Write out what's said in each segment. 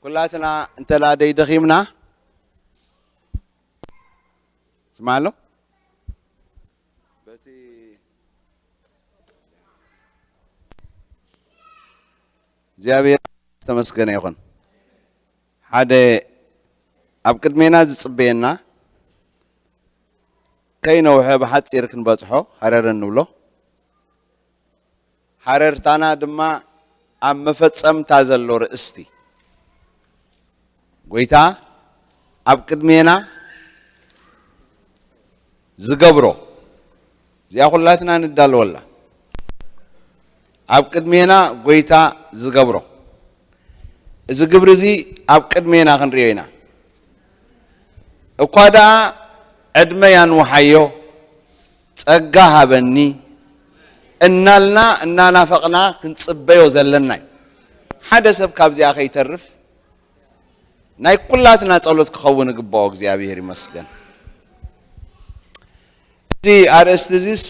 كلاتنا انت لا دي دخيمنا اسمع له بتي زيابير تمسكن يكون حدا ابقد مينا زصبينا كاينو وحب حصير كنبصحو حرر نبلو حرر تانا دما ام مفصم تازلو رئستي ጎይታ ኣብ ቅድሜና ዝገብሮ እዚኣ ኩላትና ንዳልወላ ኣብ ቅድሜና ጎይታ ዝገብሮ እዚ ግብሪ እዚ ኣብ ቅድሜና ክንሪኦ ኢና እኳ ደኣ ዕድመ ያንውሓዮ ጸጋ ሃበኒ እናልና እናናፈቕና ክንጽበዮ ዘለና ሓደ ሰብ ካብዚኣ ከይተርፍ ናይ ኩላትና ጸሎት ክኸውን ግባኦ እግዚአብሔር ይመስገን እዚ አርእስት እዚስ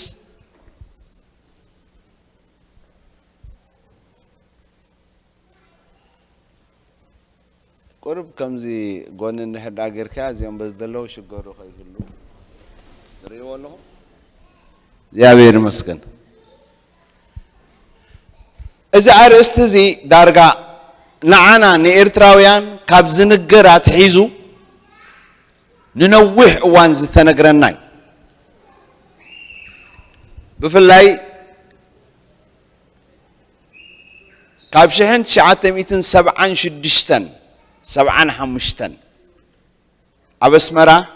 ቁርብ ከምዚ ጎን እንድሕር ዳገርካ እዚኦም በዝደለው ሽገሩ ከይህሉ ሪኦ ኣለኹ እግዚአብሔር ይመስገን እዚ አርእስት እዚ ዳርጋ نعنا نإرتراويان كابزنجرات حيزو ننوح وان زتنجرناي بفلاي كابشهن شعات ميتن 75 أبسمرا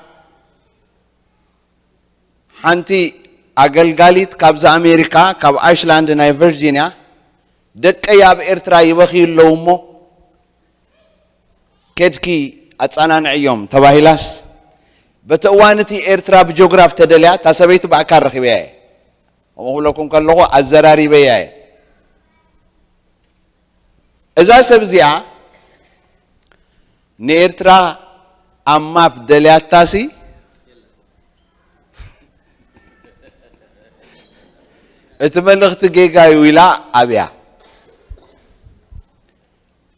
حنتي أجلجاليت كابز أمريكا كاب أيسلاند ناي فيرجينيا دك يا بإرترا يبخيل لومو كدكي أتصانا نعيوم تباهيلاس بتوانتي إرترا بجغراف تدليا تسبيت بأكار رخيبيا ومقول لكم كاللغو الزراري بيا إذا سبزيا نإرترا أما بدليا تاسي اتمنغت جيجاي ويلا أبيا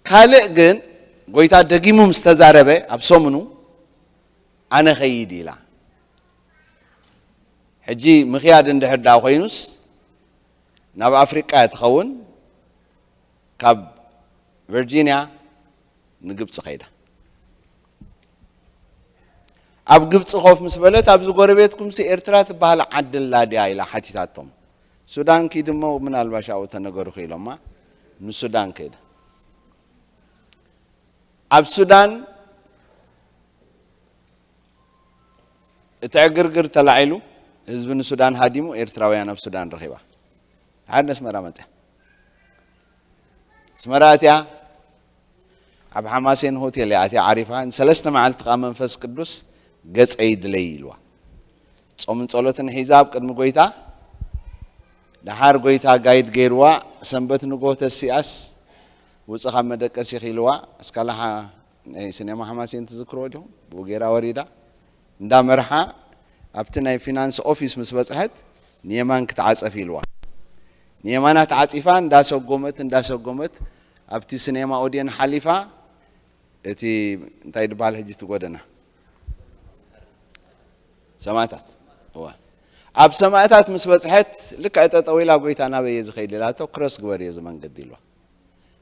خالق جن قويتا دقيمو مستزاربه أبسومنو أنا خيدي لا حجي مخياد اندحر داو خينوس ناب أفريقيا يتخون كاب فيرجينيا نقبت خيدا أب قبت خوف مسبلت أب زغور بيتكم سي إرترات بحال عدل لا دي إلى حتيتاتهم سودان كيدمو من الباشا وتنقرو خيلو ما من السودان كيدا أب السودان اتعقرقر تلعيلو حزب السودان هاديمو إرتراويان أب السودان رخيبا هاد نسمرا متى سمراتيا أب حماسين هوتيل ياتي عارفان سلسنا مع التقام منفس قدوس قص عيد ليلوا صومن صلوتن حساب قدم قويتا دحار قويتا قايد غيروا سنبت نقوت السياس وصخا مدقس يخيلوا اسكالها سينما حماسين تذكروا ديهم بوغيرا وريدا ندا مرحا ابتنا فينانس اوفيس مسبصحت نيمان كتعصف يلوا نيمانا تعصفان دا سوغومت ابتي سينما اودين حليفا اتي انتي دبال هجت غودنا سمعتات هو اب سمعتات مسبصحت لك ايطويلا غويتانا بيز خيلاتو كروس غوري زمان قديلوا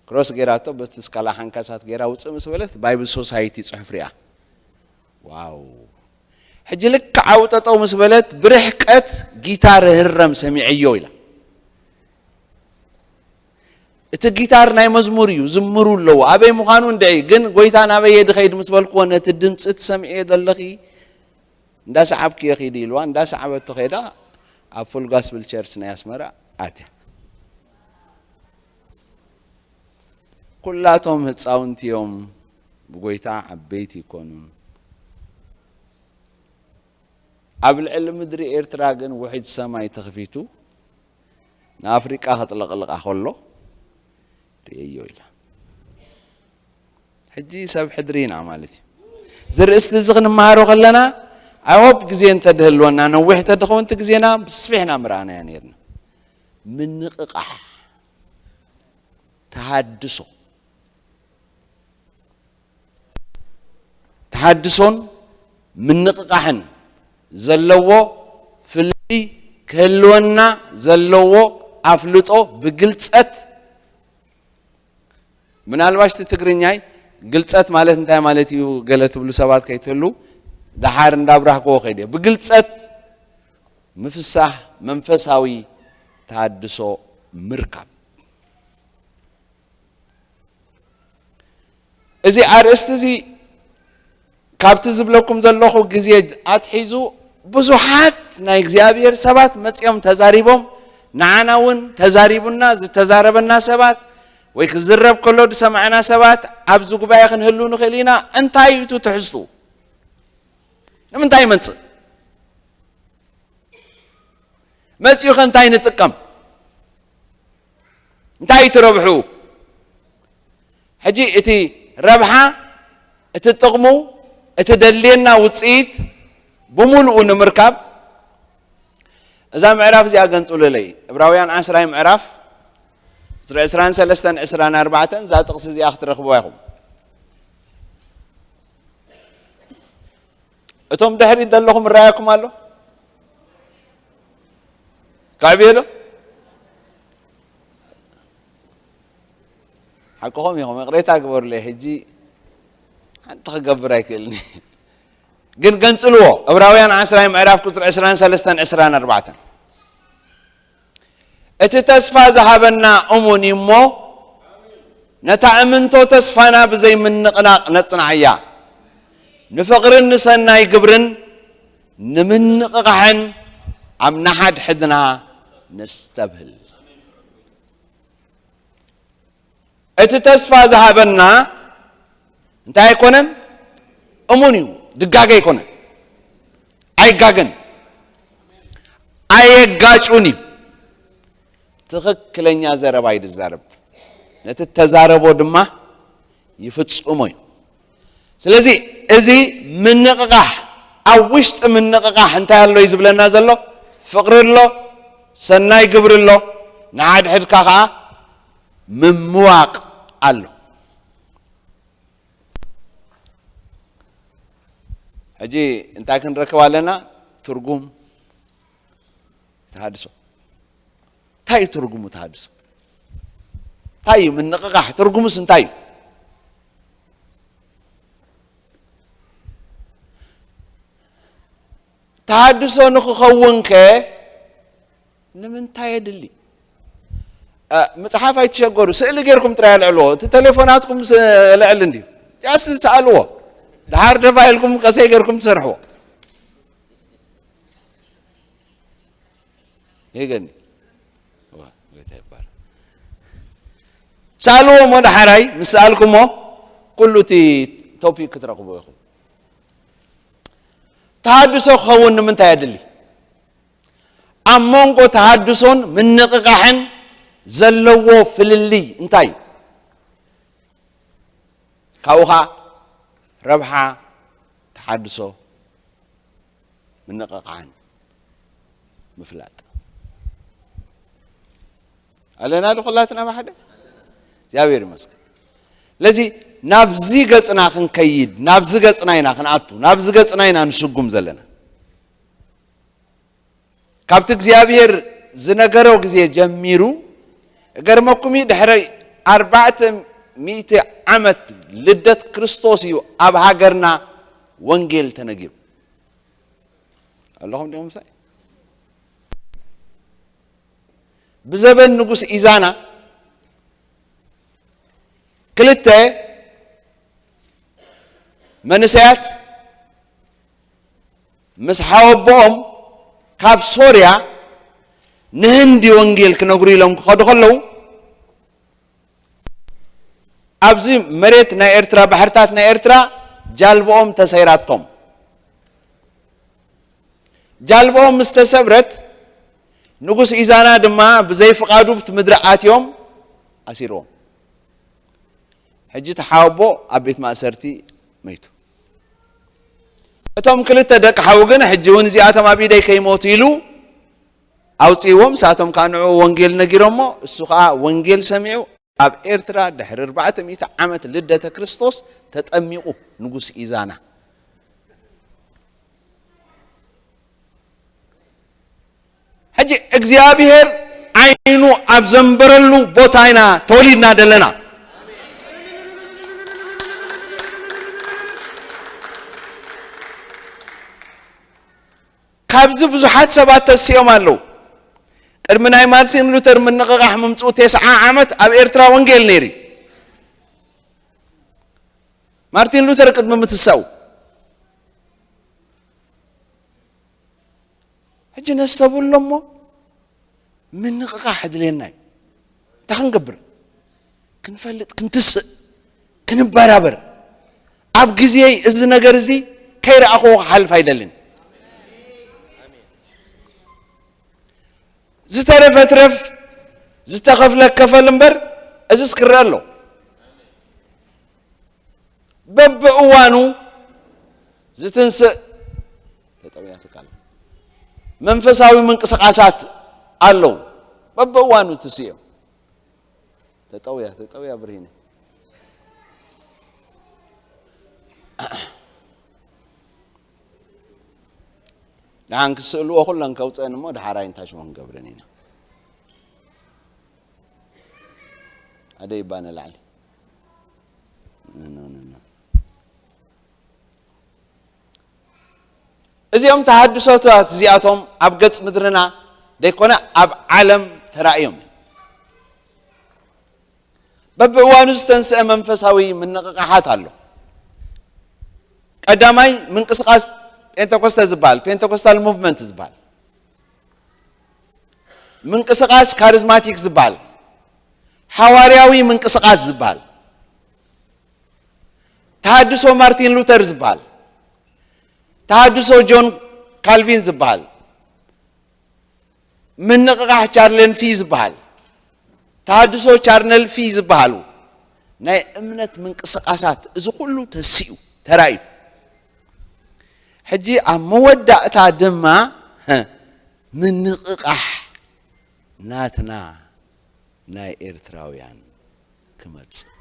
كروس غيراتو بس تسكالا حنكاسات غيرا وص مسبلت بايبل سوسايتي صحفريا واو حجي لك عوططو مسبلت برحقت جيتار هرم سميعيو يلا ات جيتار ناي مزموريو زمرو لو ابي مخانو ندعي جن غويتانا ابي يد خيد مسبل كونه تدمص تسمعي دلخي ندا صحابك يخيد يلوا ندا صحابته خيدا افول غاسبل تشيرش نا ياسمرا اتي كلاتهم هتصاونتيوم بغويتا عبيتي يكونون قبل علم مدري إرتراغن وحيد سماي تخفيتو نافريقا هتلقلق أخولو ريو إلا حجي سب حدرين عمالتي زر استزغن مهارو غلنا عوب كزين تدهلونا نوح تدخون تكزينا بسفحنا مرانا يانيرنا من نققح تهدسو تحدثون من نققحن زلوا في اللي كهلونا زلوا أفلتو بقلتات من الواش تتقرنياي قلتات مالت انتهي مالتي وقالت بلو سبات كي تهلو دحار ندابره كو خيدي بقلتات مفسح منفساوي تحدثو مركب إذا أرستزي كابت زبلكم زلخو جزيد أتحيزو بزحات نايجزيابير سبات متيوم تزاريبهم نعناون تزاريبنا تزاربنا سبات ويكزرب كله سمعنا سبات أبزوج بايخن هلون خلينا أنتاي تحسو من تاي منص متيو خنتاي نتقم انتاي تربحو حجي اتي ربحة اتتقمو اتدلينا وتصيد بملؤ نمركب إذا معرف زي أجنس لي إبراهيم عشرة معرف عشران سلستان عشران أربعة ذات قصة زي أخت رخبوهم أتوم دهري دلهم رأيكم الله كابيلو حقهم يوم قريت أكبر له هجي أنت خبر أكلني جن سلوا إبراهيم عشرة معرف كتر عشران سلستان عشران أربعة اتتصفى ذهبنا أموني مو نتأمنتو تصفانا بزي من نقناق نتصنعيا نفقرن نسنا يقبرن نمن نقحن عم نحد حدنا نستبهل اتتصفى ذهبنا انت هيكونن أمونيو دقاقة يكونن أي قاقن أي قاچوني تخكلنيا زرب عيد الزرب نتتزاربو دما يفتصموي سلازي ازي من نققح او وشت من نققح انت يالو يزبلنا زلو فقر له سناي قبر له نعاد حد كاخا من مواق قالو اجي انت كن ركبالنا ترجم تحدثوا تاي ترجمو تحدث تاي من نققح ترجمو سنتاي تحدثو نخو خونك نمن تاي دلي مصحف يتشغروا سئل غيركم تريال علو تليفوناتكم لعلندي جاس سالوا دحار دفايلكم قسي غيركم تسرحوا هيغني سألوا مو دحراي مسألكم مو كله تي توبيك ترقبوا ياخو تحدثو خون من تايدلي أمونكو تحدثون من نققحن زلوا فللي انتاي كاوها ربحة تحدثو من نققحن مفلات ألنا دخلاتنا ما حدا يابير مسك لذي نابزي قصنا خن كيد نابزي قصنا ينا خن أتو نابزي قصنا ينا نسقم زلنا كابتك يابير زنقرو كزي جميرو قرمكمي دحري 400 عمت لدت كريستوسيو أبها قرنا وانجيل تنقير اللهم ديهم ساي بزبن نقص إزانا كلته منسيات مسحاو بوم كاب سوريا نهندي وانجيل كنغري لهم خدخلو ابزي مريت نا ارترا بحرتات نا ارترا جالبوم تسيراتهم جالبوم مستسبرت نقص إزانا دما بزي فقادو بتمدرعات يوم أسيروم حجي تحاوبو أبيت ما أسرتي ميتو أتوم كلتا دك حاوغن حجي ونزي آتم أبيدي كي موتيلو أو تيوم ساتم كانوا وانجيل نجيرمو السخاء وانجيل سمعوا أب إرترا دحر 400 عامة لدة كريستوس تتأميقو نقص إزانا حجي እግዚአብሔር አይኑ አብዘንበረሉ ቦታይና ተወሊድና ደለና ካብዚ ብዙሓት ሰባት ተስዮም ኣለው ቅድሚ ናይ ማርቲን ሉተር ምንቅቃሕ ምምፅኡ 9 ዓመት ኣብ ኤርትራ ወንጌል ነይሩ ማርቲን ሉተር ቅድሚ ምትሳው ሕጂ ነስተብሎሞ ምንቅቃሕ ድልየናይ ተኽንገብር ክንፈልጥ ክንትስእ ክንበራበር ኣብ ግዜ እዚ ነገር እዚ ከይረኣኽዎ ክሓልፍ ኣይደልን ዝተረፈትረፍ ዝተኸፍለ ከፈል እምበር እዚ ስክርአ ኣሎ በብእዋኑ ዝትንስእ ተጠውያቱ ቃል መንፈሳዊ ምንቅስቃሳት ኣለው በብእዋኑ ትስዮም ተጠውያ ብርሂነ ንሓን ክስእልዎ ኩለን ከውፅአን እሞ ድሓራይ እንታይ ሽሞ ክንገብረን ኢና ኣደ ይባነ ላዕሊ እዚኦም ተሃድሶታት እዚኣቶም ኣብ ገጽ ምድርና ደይኮነ ኣብ ዓለም ተራእዮም በብእዋኑ ዝተንስአ መንፈሳዊ ምንቅቃሓት ኣሎ ቀዳማይ ምንቅስቃስ ፔንቴኮስታል ዝበሃል ፔንቴኮስታል ሙቭመንት ዝበሃል ምንቅስቃስ ካሪዝማቲክ ዝበሃል ሐዋርያዊ ምንቅስቃስ ዝበሃል ተሃድሶ ማርቲን ሉተር ዝበሃል ተሃድሶ ጆን ካልቪን ዝበሃል ምንቅቃሕ ቻርለን ፊ ዝበሃል ተሃድሶ ቻርነል ፊ ዝበሃሉ ናይ እምነት ምንቅስቃሳት እዚ ኩሉ ተስኡ ተራእዩ ሕጂ ኣብ መወዳእታ ድማ ምንቅቃሕ ናትና ናይ ኤርትራውያን ክመጽእ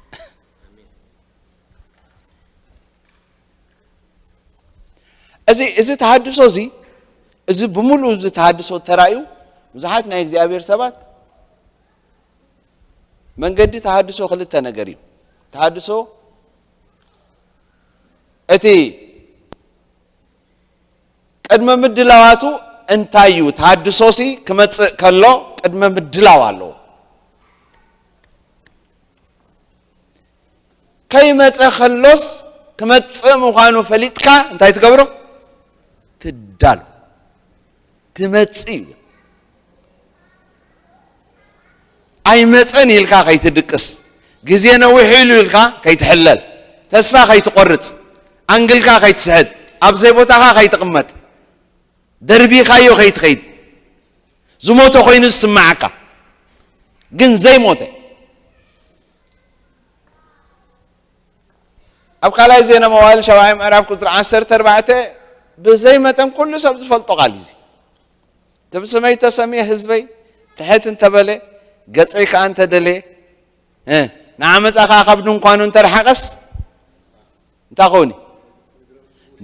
እዚ ተሃድሶ እዚ ብምሉእ እዚ ተሃድሶ ተራእዩ ብዙሓት ናይ እግዚአብሔር ሰባት መንገዲ ተሃድሶ ክልተ ነገር እዩ ተሃድሶ እቲ ቅድመ ምድላዋቱ እንታይ እዩ ተሃድሶሲ ክመጽእ ከሎ ቅድመ ምድላው ኣለዎ ከይመጽእ ከሎስ ክመጽእ ምዃኑ ፈሊጥካ እንታይ ትገብሮ ትዳሉ ክመጽእ እዩ ኣይመጽእን ኢልካ ከይትድቅስ ግዜ ነዊሕ ኢሉ ኢልካ ከይትሕለል ተስፋ ከይትቆርጽ ኣንግልካ ከይትስሕት ኣብ ዘይቦታኻ ከይትቕመጥ ደርቢኻዮ ከይትኸይድ ዝሞተ ኮይኑ ዝስማዓካ ግን ዘይሞተ ኣብ ካልኣይ ዜና መዋዕል 7 ምዕራፍ ቁጥሪ 14 ብዘይ መጠን ኩሉ ሰብ ዝፈልጦ ቃል እዩ ትብስመይ ተሰሚየ ህዝበይ ትሕት እንተበለ ገጸይ ከዓ እንተደለየ ንዓመፃኻ ካብ ድንኳኑ እንተረሓቐስ እንታይ ኾኒ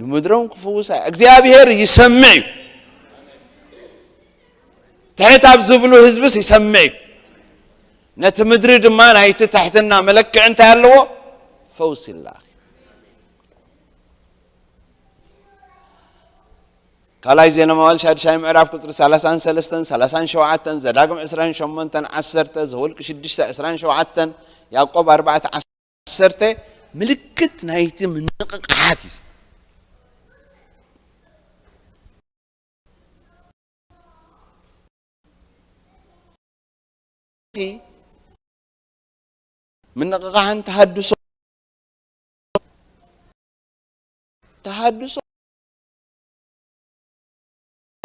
ንምድሮም ክፍውሳ እግዚአብሔር ይሰምዕ እዩ ትሕት ኣብ ዝብሉ ህዝብስ ይሰምዕ እዩ ነቲ ምድሪ ድማ ናይቲ ታሕትና መለክዕ እንታይ ኣለዎ ፈውስ ይላኽ ካልኣይ ዜና መዋዕል 6 ምዕራፍ ቁጥሪ 33 37 ዘዳግም 28 10 ዘኍልቍ 6 27 ያዕቆብ 4 10 ምልክት ናይቲ ምንቅቃሓት እዩ ምንቅቃሕን ተሃድሶ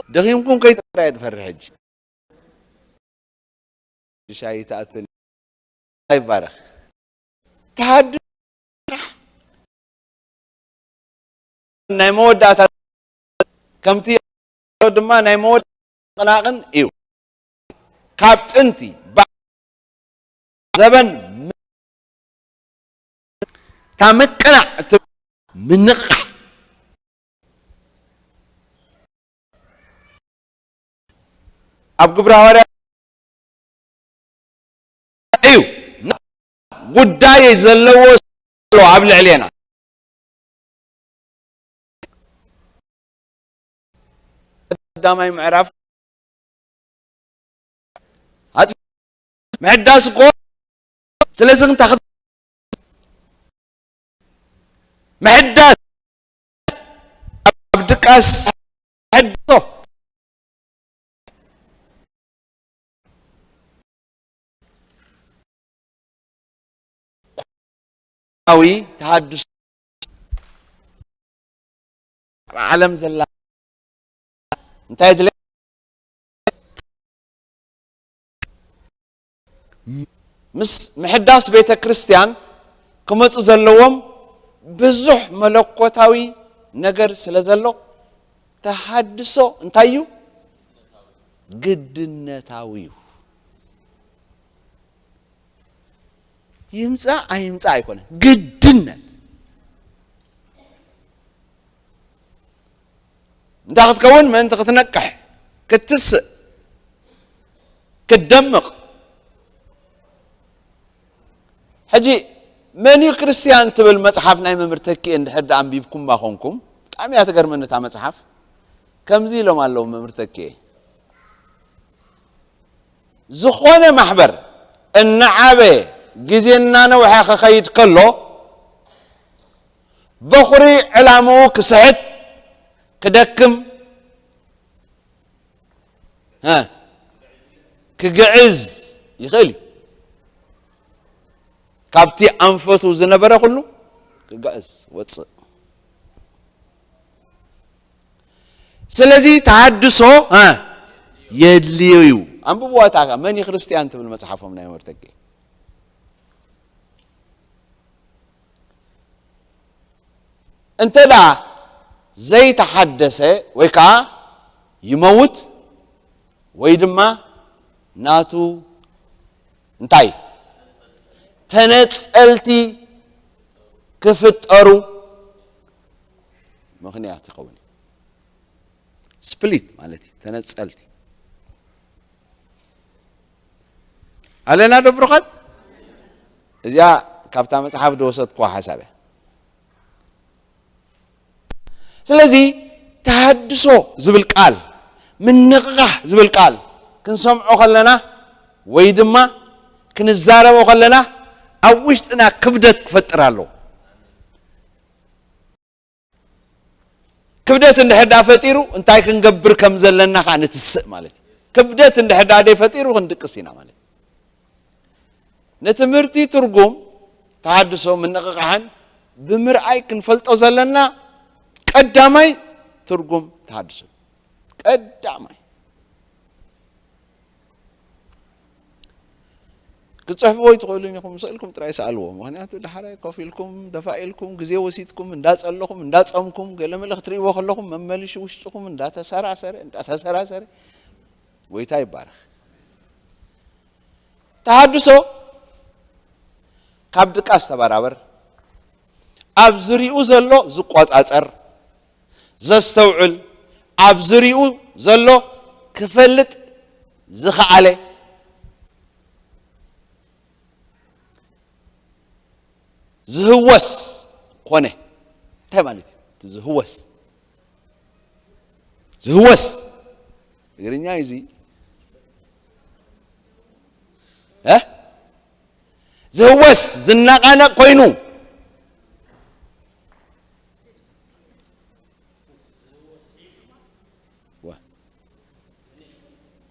دخيمكم كي ترى فرحج شاي تأتن هاي بارخ تهد نايمود داتا كم تي دما نايمود قناقن إيو كابت أنتي زبن تامكنا من نقح أب قبرة أيو قداي زلوا عبل علينا دامي معرف هات معداس قول سلازم تاخذ معداس أبدكاس حدو أوي تحدث عالم زلا انتهى دلي مس محداس بيت كريستيان كما تزلوهم بزح ملكوتاوي نجر سلازلو تحدثو انتايو قدنتاويو يمزع أيمزع يكون قدنت انت تكون ما انت تنكح كتس كتدمق حجي مني كريستيان تبل مصحف ناي ممرتكي اند حد عم بيبكم ما خونكم بጣም ያተገርመን ታ መጽሐፍ ከምዚ ሎም አለው መምርተከ ዝኾነ ማህበር እንዓበ ጊዜና ነው ያኸ ኸይድ ከሎ በኹሪ ዕላማው ክስሕት كدكم ها كجعز يخلي كابتي أنفتو زنبرة كله كجعز واتس سلزي تحدثه ها يدليو أم بواتاك من يخرستيان تبل مصحفهم نايم مرتكي انت لا زي تحدثه ويكا يموت ويدما ناتو انتاي تنصلتي كفترو مغنيات قولي سبليت مالتي تنصلتي علينا دبرخت اذا كابتا مصحف دوست كو حسابه سلازي تحدثو زبل قال من نقح زبل قال كنسمعو خلنا ويدما كنزاربو خلنا اوشتنا كبدت كفترالو كبدت اند حدا فطيرو انتاي كنغبر كم زلنا خانتس مالتي كبدت اند حدا دي فطيرو خندقسينا مالتي نتمرتي ترغم تحدثو من نقحان بمرعي كنفلطو زلنا قدامي ترغم تحدث قدامي كتصحفوا يتقولون لكم سألكم ترى يسألوا مغنياتو دحراي كوفيلكم دفائلكم غزي وسيتكم انداصلكم انداصمكم قال ملخ تريبو خلكم مملش وشتكم انداتسراسر ويتا يبارك تحدثو كابدك استبارابر ابزريو زلو زقواصاصر زستوعل ابزريو زلو كفلت زخعله زهوس كونه تمالت زهوس غيرنيا يزي ها زهوس زنقانا كوينو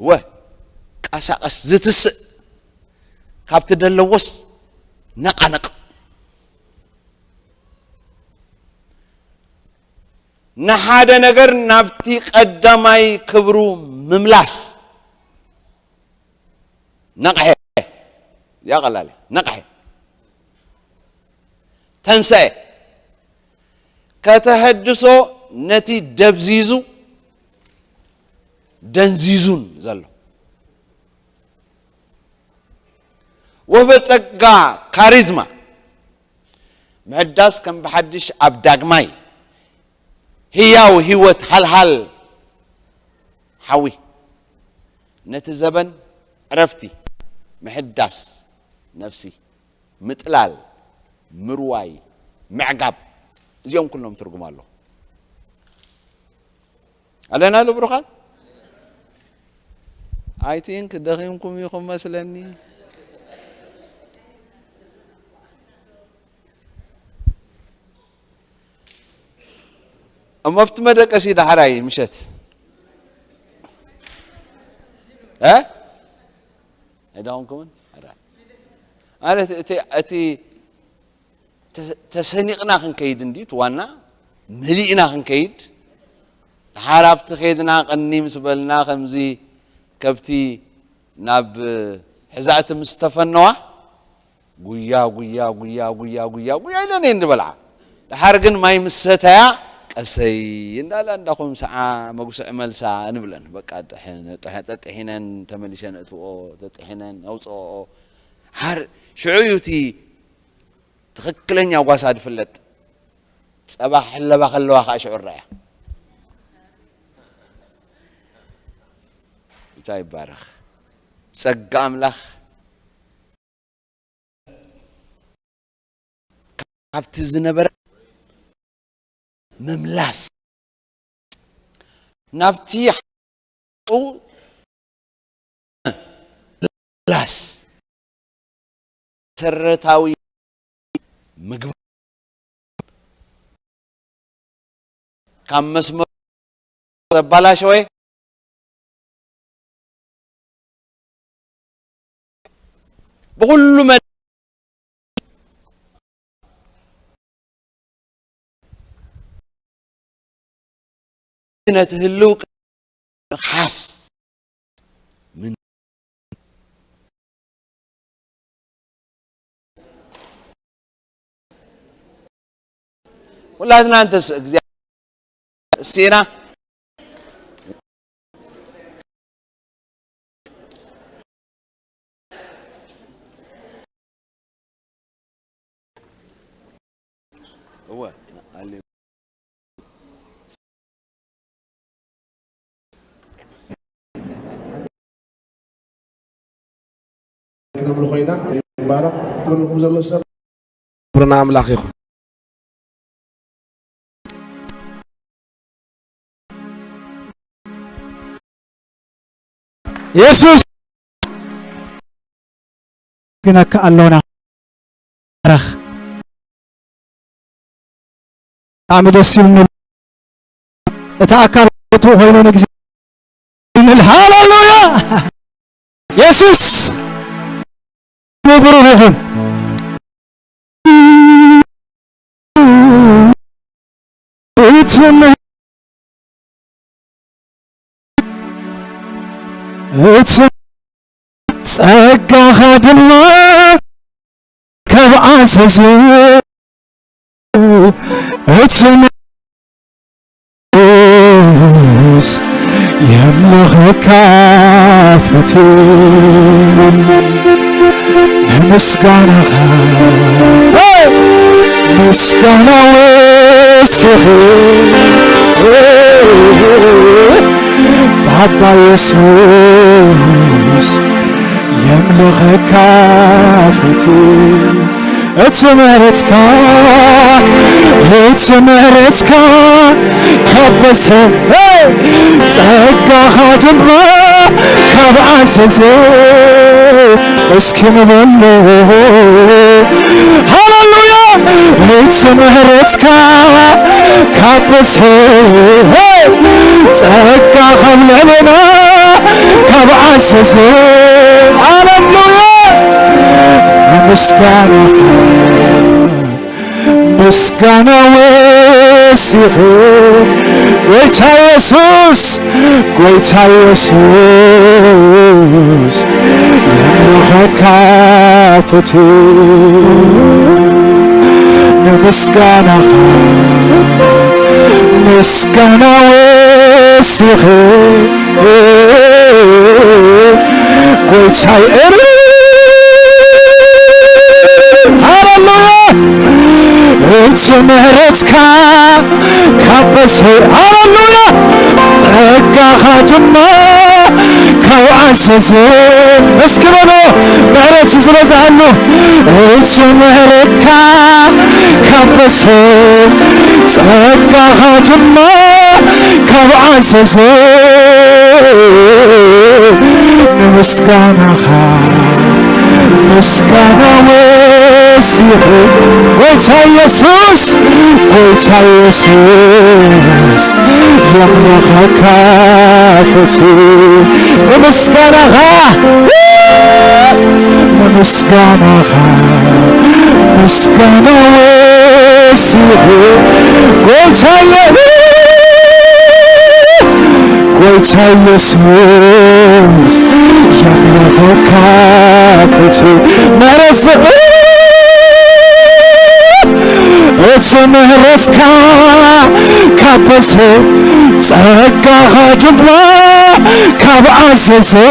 هو قسقس زتس كابت دلوس نقنق نحاد نجر نبتي قدماي كبرو مملاس نقح يا غلالي نقح تنسى كتهدسو نتي دبزيزو دنزيزون زلو وبتصقا كاريزما معداس كم بحدش ابداغماي هياو هيوت هل حوي نتزبن عرفتي محداس نفسي مطلال مرواي معقب زيهم كلهم ترجم الله علينا له بروخات I think دخيمكم يخم مثلني أما فتمدك أسيد حراي مشت ها هداهم كمان أنا أتي تسنيقنا خن كيد نديت وانا مليئنا خن كيد حرفت خيدنا قني مسبلنا خمزي كبتي ناب حزات مستفنوا قويا قويا قويا قويا قويا قويا إلى نين بلع حرقن ما يمستها قسي إن لا عندكم ساعة مقص عمل ساعة نبلن بقى تحين تمليشان أتو تحين أو حر شعويتي تخكلن يا واساد فلت صباح الله بخلوا خاشعر رايا جاي بارخ صقا املاح كابت زنبر مملاس نفتي او لاس سرتاوي مغب كم مسمر بلاش وي بكل ما نتهلوك خاص من ولا أنت السيرة هو اللي نعملوا خينا مبارك نقول لكم زلوا السر برنا عمل أخيكم يسوس كنا كألونا رخ عمد السلم اتأكد توهينو نجزي هاللويا يسوس نبروهم ጸጋ ኸድማ ከብዓዘዝ እትንስ የምልኽካ ፍቲ ንምስጋናኻ ምስጋና ወስኺ ባባ ኢየሱስ يملخك فتي اتمرتك كبس ጸጋ ኸድማ ከብዓዘዝ እስኪ ንበሎ ሃሌሉያ ምህረትካ ካበሰ ጸጋ ኸምለበና ካብዓዘዝ ሃሌሉያ ምስጋና ወሲኺ ጌታ ኢየሱስ የምልኽካ ፍቲ ንምስጋናኻ ምስጋና ወሲኺ ጌታ ሃሌሉያ ምህረትካ ካበሰ ሃሌሉያ ጸጋኻ ድማ ካብዓ بعزز اسكبلو مهرت زبزالو اتسو مهرتكا كبسو صدقا خاتما كبعزز نمسكانا مسكانا وسيحو قويتا يسوس يملخ كافتي نمسكانا مسكانا وسيحو قويتا يسوس يملخ كافتي مرز اتسو مهرتك كابسه صدقا خاتما كابعززه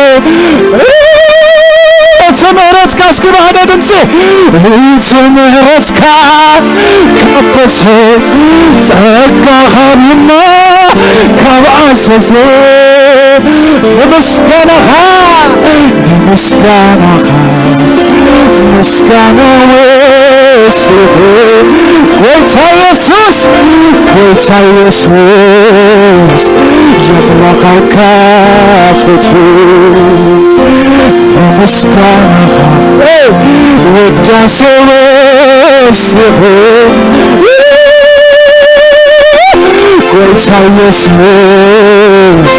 اتسو مهرتك اسكي بعد دمسي اتسو مهرتك كابسه صدقا خاتما كابعززه نمسكانا وسيحو قويتا يسوس يملخ كافتي نمسكانا وداسي وسيحو قويتا يسوس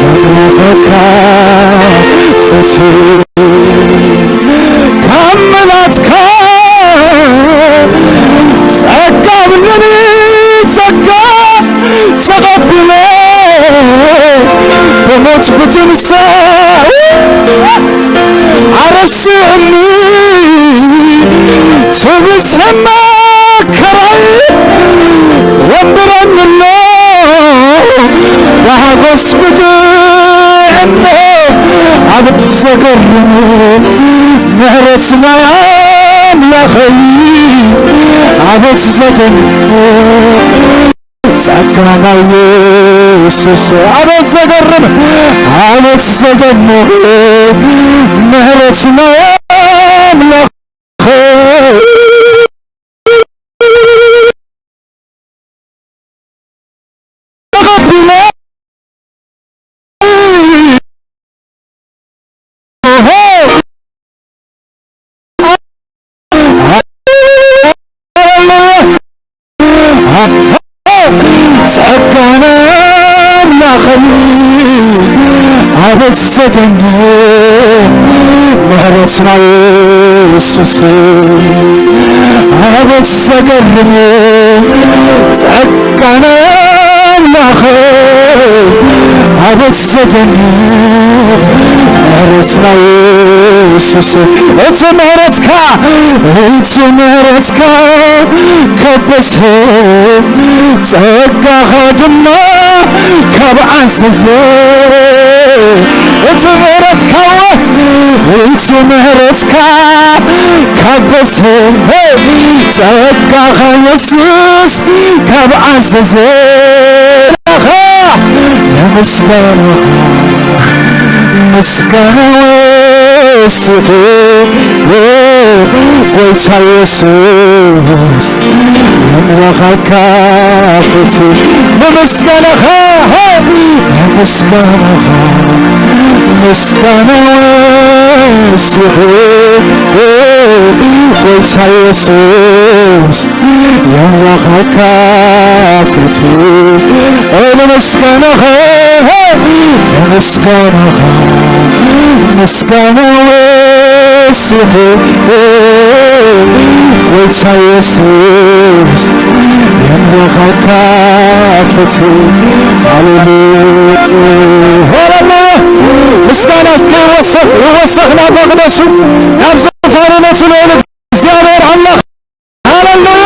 يملخ كافتي كملتك ጸጋ ብለኒ ጸጋ ተቀብለ በሞት ብትንሳው አረስዕኒ ትብስሕማ ከራይ ወንብረንሎ በሃጎስ ብትዕኖ ኣብ ዘገርም ምህረትና አምላኸይ አቤት ዘደንቅ ጸጋና ኢየሱስ አቤት ዘገርም አቤት ዘደንቅ ምህረትና አምላኸይ ጸጋና አምላኸይ አቤት ዘደንቅ ምህረትና ኢየሱስ አቤት ዘገርም ጸጋና አምላኸይ አቤት ዘደንቅ ምህረትና ኢየሱስ እቲ ምህረትካ ከበሰ ጸጋኻ ድማ ካብዓዘዘ እቲ ምህረትካ ከበሰ ጸጋኻ ኢየሱስ ካብዓዘዘ ምስጋና ወስፍ ጌታ ኢየሱስ يملخ كافتي نمسكنها مسكنة وسيحو ጌታ ኢየሱስ يملخ كافتي نمسكنها مسكنة وسيحو ጌታ ኢየሱስ يملخ كافتي هللويا مسكنا وسخنا مقدسه نبذ فارنة الولد እግዚአብሔር አላህ ሃሌሉያ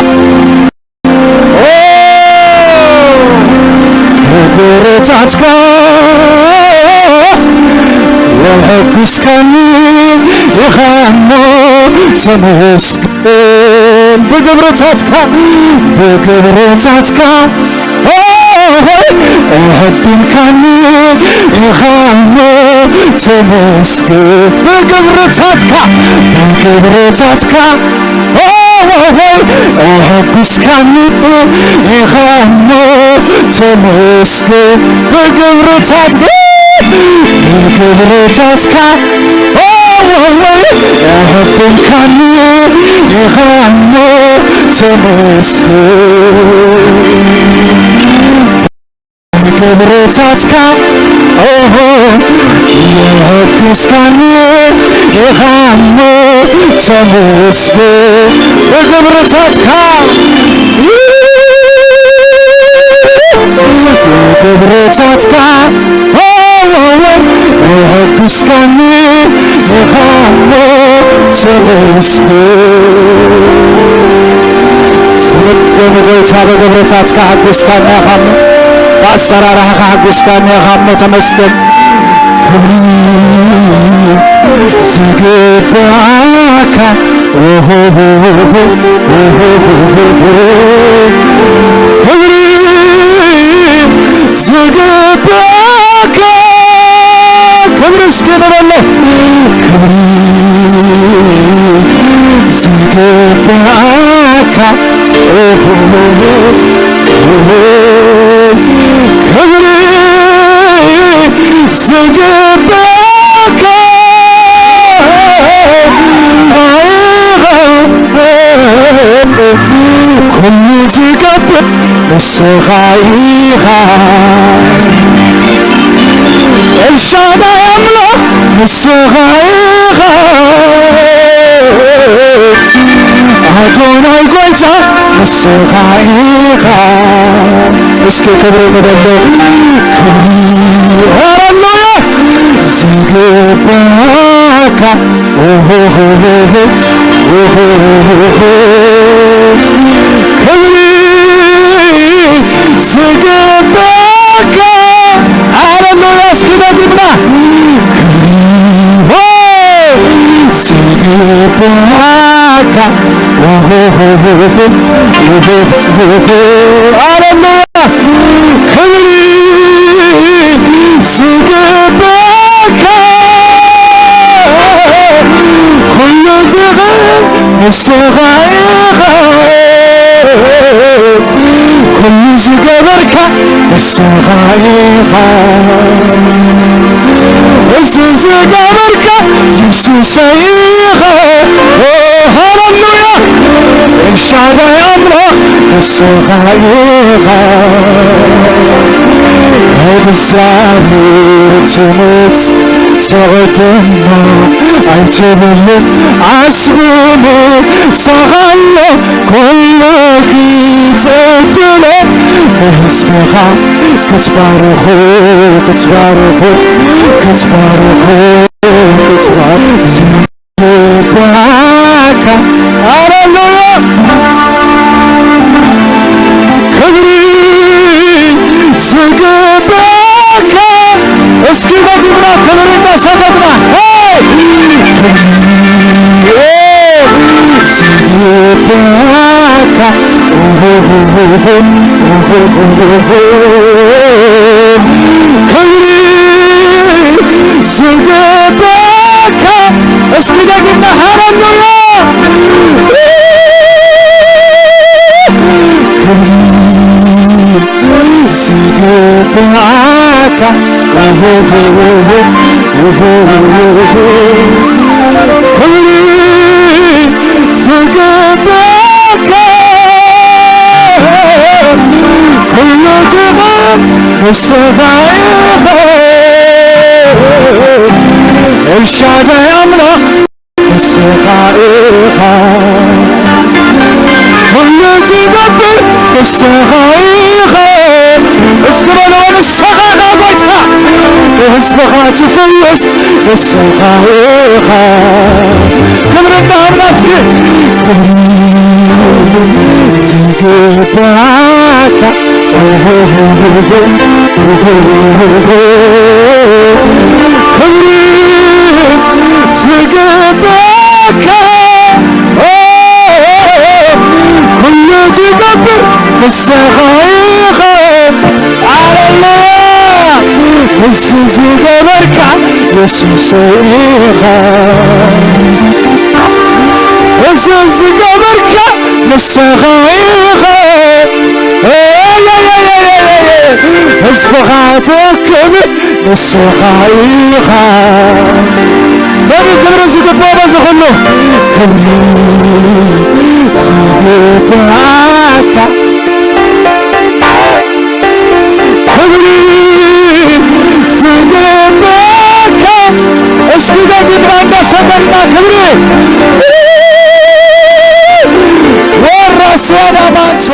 በግብረታትካ የሕጉስከኒ ኢኻሞ ተመስገን በግብረታትካ أحبنكني إخامو تمسكن بقبرتاتك أحبسكني يخمو تمسكن بقبرتاتك أحبكني يخمو تمسكن بقبرتاتك يحبسكني يخمو تمسكن بقبرتاتك بقبرتاتك يحبسكني يخمو تمسكن بقبرتاتك حبسكني يخمو بأسرارها حبسكني يخمو تمسكن زقباك زقباك كبرسكن بالله زقباك زقباك كل زقب نسخايخا الشهد يملك نسخايخا أدوناي قويتا نسخايخا اسكي كبري نبلو كبري هاللويا زقباك كبري زقباك هاللويا اسكي بجبنا زقباك هاللويا كبري زقباك كل زغير نسخايخ كل زقبرك نسخايخ زقبرك يسوس ايخ هاللويا ان شاء الله يملك نسخايخ بزاري تمت سغدنا عيتبلن عسبوني سغلو كل كيتبدلو نسبخا كتبارخو زقباك هاللويا كبري زقباك اسكي بدينا كبرنا سقطنا زقباك كبري زقباك اسكي بدينا هاللويا زقباك زقباك كل زغير نسخايخ الشعب يملك نسخايخ كل زقبر نسخايخ اسكبنا نسخايخ بيتها اسبخا تفلس نسخايخ كبرنا بنفسك زقباك كبري زقباك كل زقبر نسخايخ على الله እስዚ ገበርካ ኢየሱስ ኢኻ እስዚ ገበርካ ንስኻ ኢኻ ህዝብኻ ትክብ ንስኻ ኢኻ በኒ ክብሪ ዝግብኦ በዚ ኩሉ ክብሪ ዝግብኣካ ክብሪ ዝግብኣካ እስኪ ደግምና እንዳሰገድና ክብሪ ወራሴና ማንቾ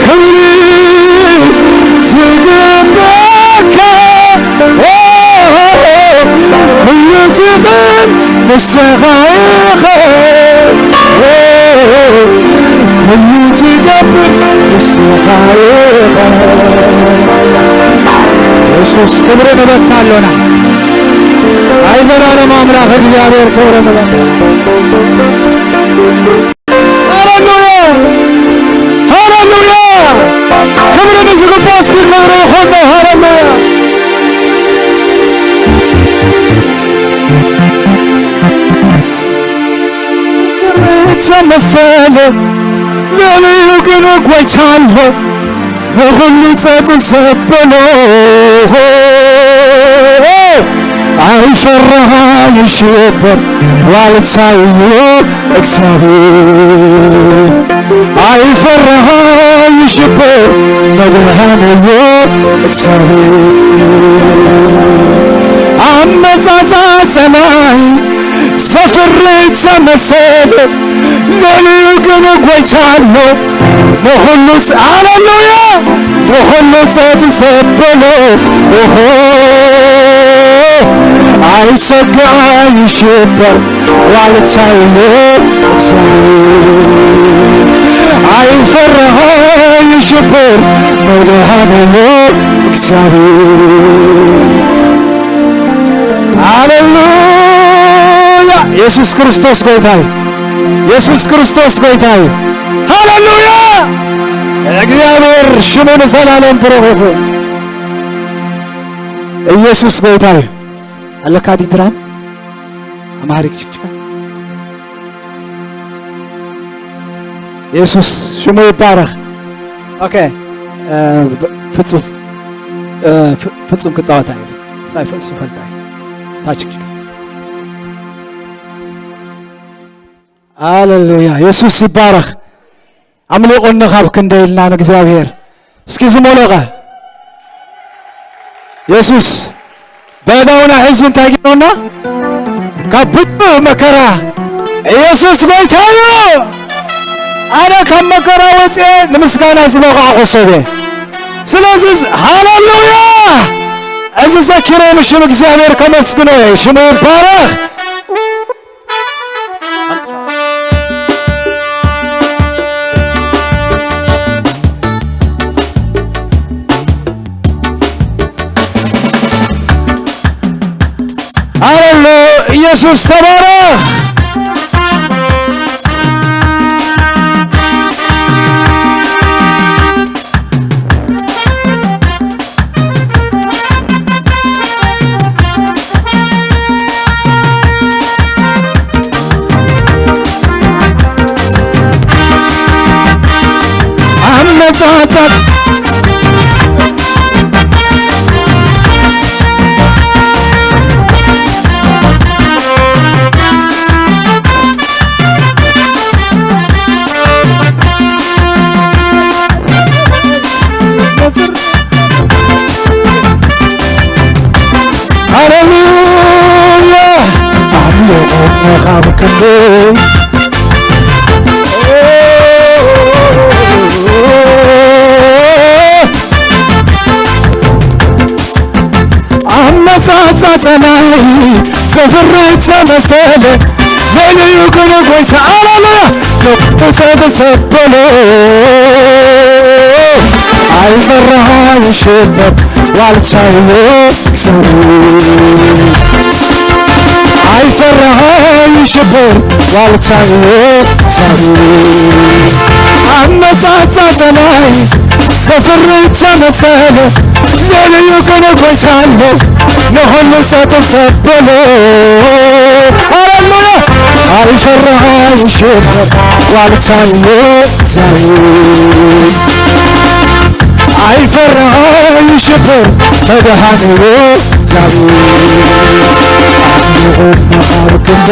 ክብሪ ዝግብኣካ ኩሉ ዝኽእል ንስኻ ኢኻ ኩሉ ዝገብር ንስኻ ኢኻ ኢየሱስ ክብሪ ንበካሎና አይ ዘላለም አምላክ እግዚአብሔር ክብሪ ንበካ ክብሪ ንዝግባ እስኪ ክብሪ ይኹን ሃሌሉያ ተመሰለ ለልዩ ግን ጐይታለሁ ለሁሉ ጸጥ ዘበሎ አይፈራህ ይሽበር ዋልቻዮ እግዚአብሔር አይፈራህ ይሽበር መድኃኔዮ እግዚአብሔር አመጻጻጸናይ ሰፍሬ ተመሰለ ለልዩ ግን ጐይታለሁ ለሁሉ ሃሌሉያ ለሁሉ ጸጥ ዘበሎ አይሰጋ ይሽበር ዋልቻዮ እግዚአብሔር አይፈራህ ይሽበር መድኃኔዮ እግዚአብሔር ሃሌሉያ ኢየሱስ ክርስቶስ ጌታዬ ኢየሱስ ክርስቶስ ጌታዬ ሃሌሉያ እግዚአብሔር ሽሙን ዘላለም ብሩክ ይሁን ኢየሱስ ጌታዬ አለካዲ ድራም አማሪክ ችክችካ ኢየሱስ ሽሙ ይባረክ ኦኬ ፍጹም ክጻወታ ሳይፈሱ ፈልጣይ ታችክችካ ሃሌሉያ ኢየሱስ ይባረክ አምልኮን ካብ ክንደይልና እግዚአብሔር እስኪ ዝሞለቀ ኢየሱስ በዳውና ሕዝብን ታጊኖና ከብዙ መከራ ኢየሱስ ጌታዬ አነ ከመከራ ወፄ ንምስጋና ዝበቃዕኩ ሰበ ስለዚህ ሃሌሉያ እዚ ዘኪረ ንሽም እግዚአብሔር ከመስግኖ ሽሙ ይባረክ ሃሌሉያ ኢየሱስ ተባረክ አመጻጸት ሃሌሉያ አምልኮን ካብ ክንደይ አመጻጸናይ ሰፍሬ ተመሰለ ለልዩ ግን ጐይታ ሃሌሉያ ተሰበሎ አይፈራህ ይሽበር ዋልቻዮ እግዚአብሔር አይፈራም ሽብር ዋልታዬ ዛሬ አመጻጻ ሰማይ ሰፍሬ ተመሰለ ዘልዩ ከነኮቻለሁ ለሁሉ ሰጥ ሰበለ ሃሌሉያ አይፈራም ሽብር ዋልታዬ ዛሬ አይፈራም ሽብር መድኃኒዬ ዛሬ አብክንዴ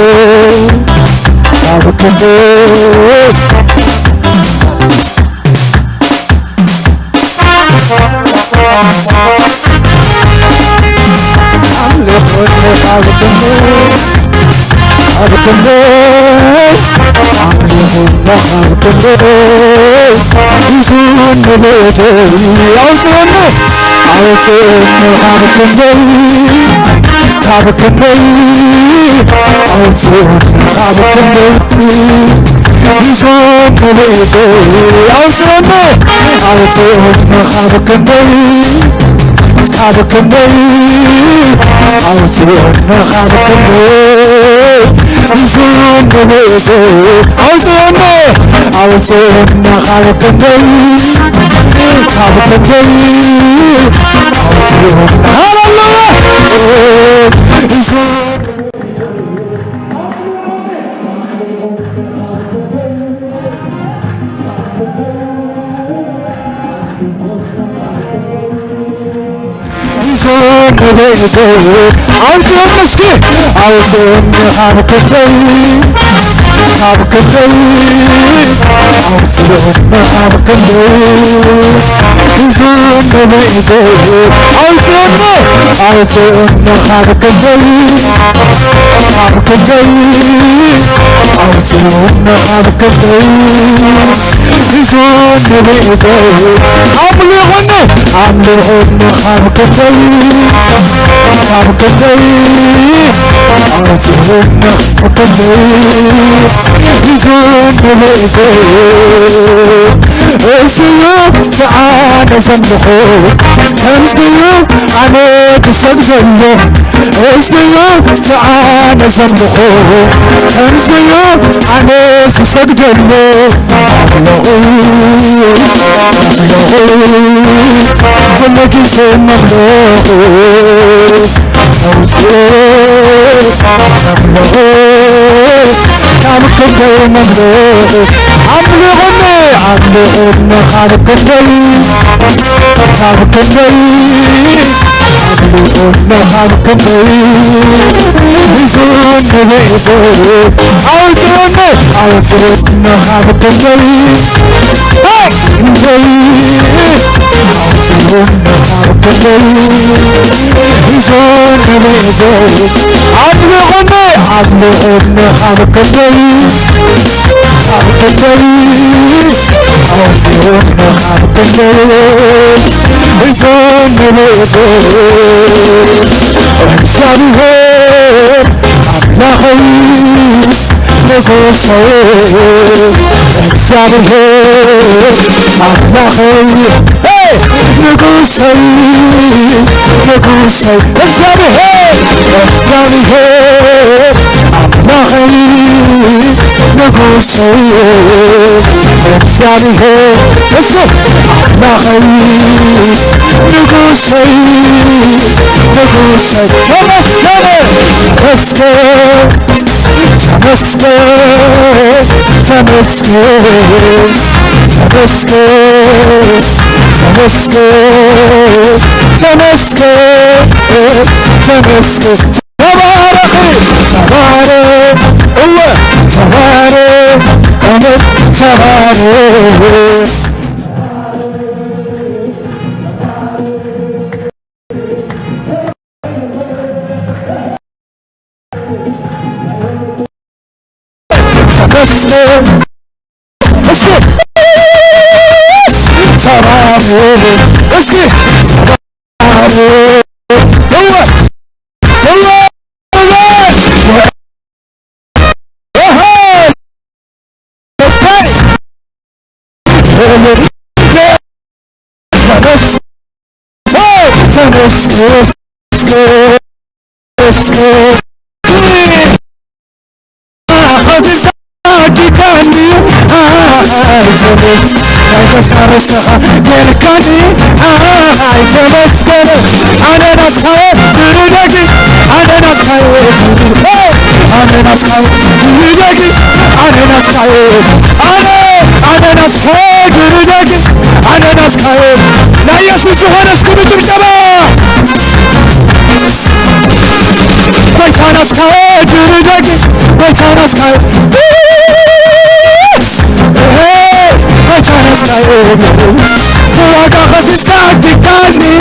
فتتعدكني جلس تسرسها يلكني جلس كرس أنا نسخة تردقي أنا نسخة أنا نسخة تردقي أنا نسخة أنا نسخة تردقي أنا نسخة لا يسوس هنا سكوت الجبا بيتنا نسخة تردقي بيتنا نسخة بيتنا نسخة وراك خسي تعدكني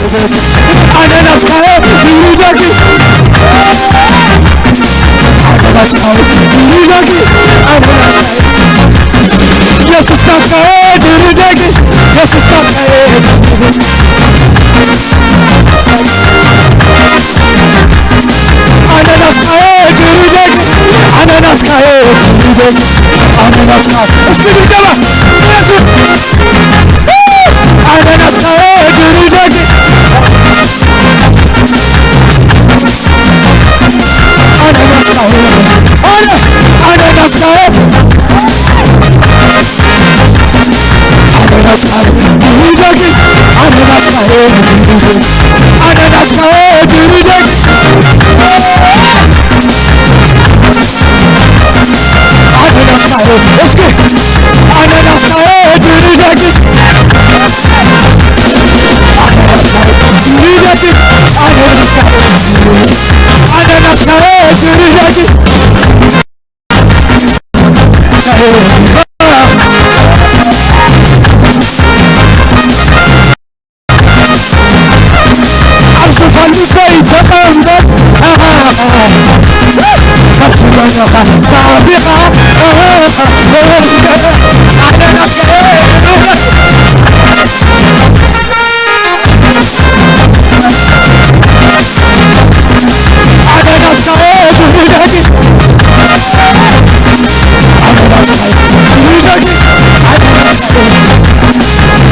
أنا نسخة تردقي أنا نسخة تردقي أنا نسخة يسوس نسخة تردقي يسوس نسخة أنا نسخة تردقي أنا نسخة تردقي أنا نسخة اسكت الجبهة يسوس أنا نسخة تردقي أنا نسخة أنا نسخة أنا نسخة تردقي أنا نسخة أنا نسخة تردقي أنا نسخة اسكت أنا نسخة تردقي أنا نسخة تردقي أنا نسخة أنا نسخة تردقي أمشي فندس بيت أمك أمشي بينك سابقة أنا نسخة أنا نسخة تردقي أنا نسخة تردقي أنا نسخة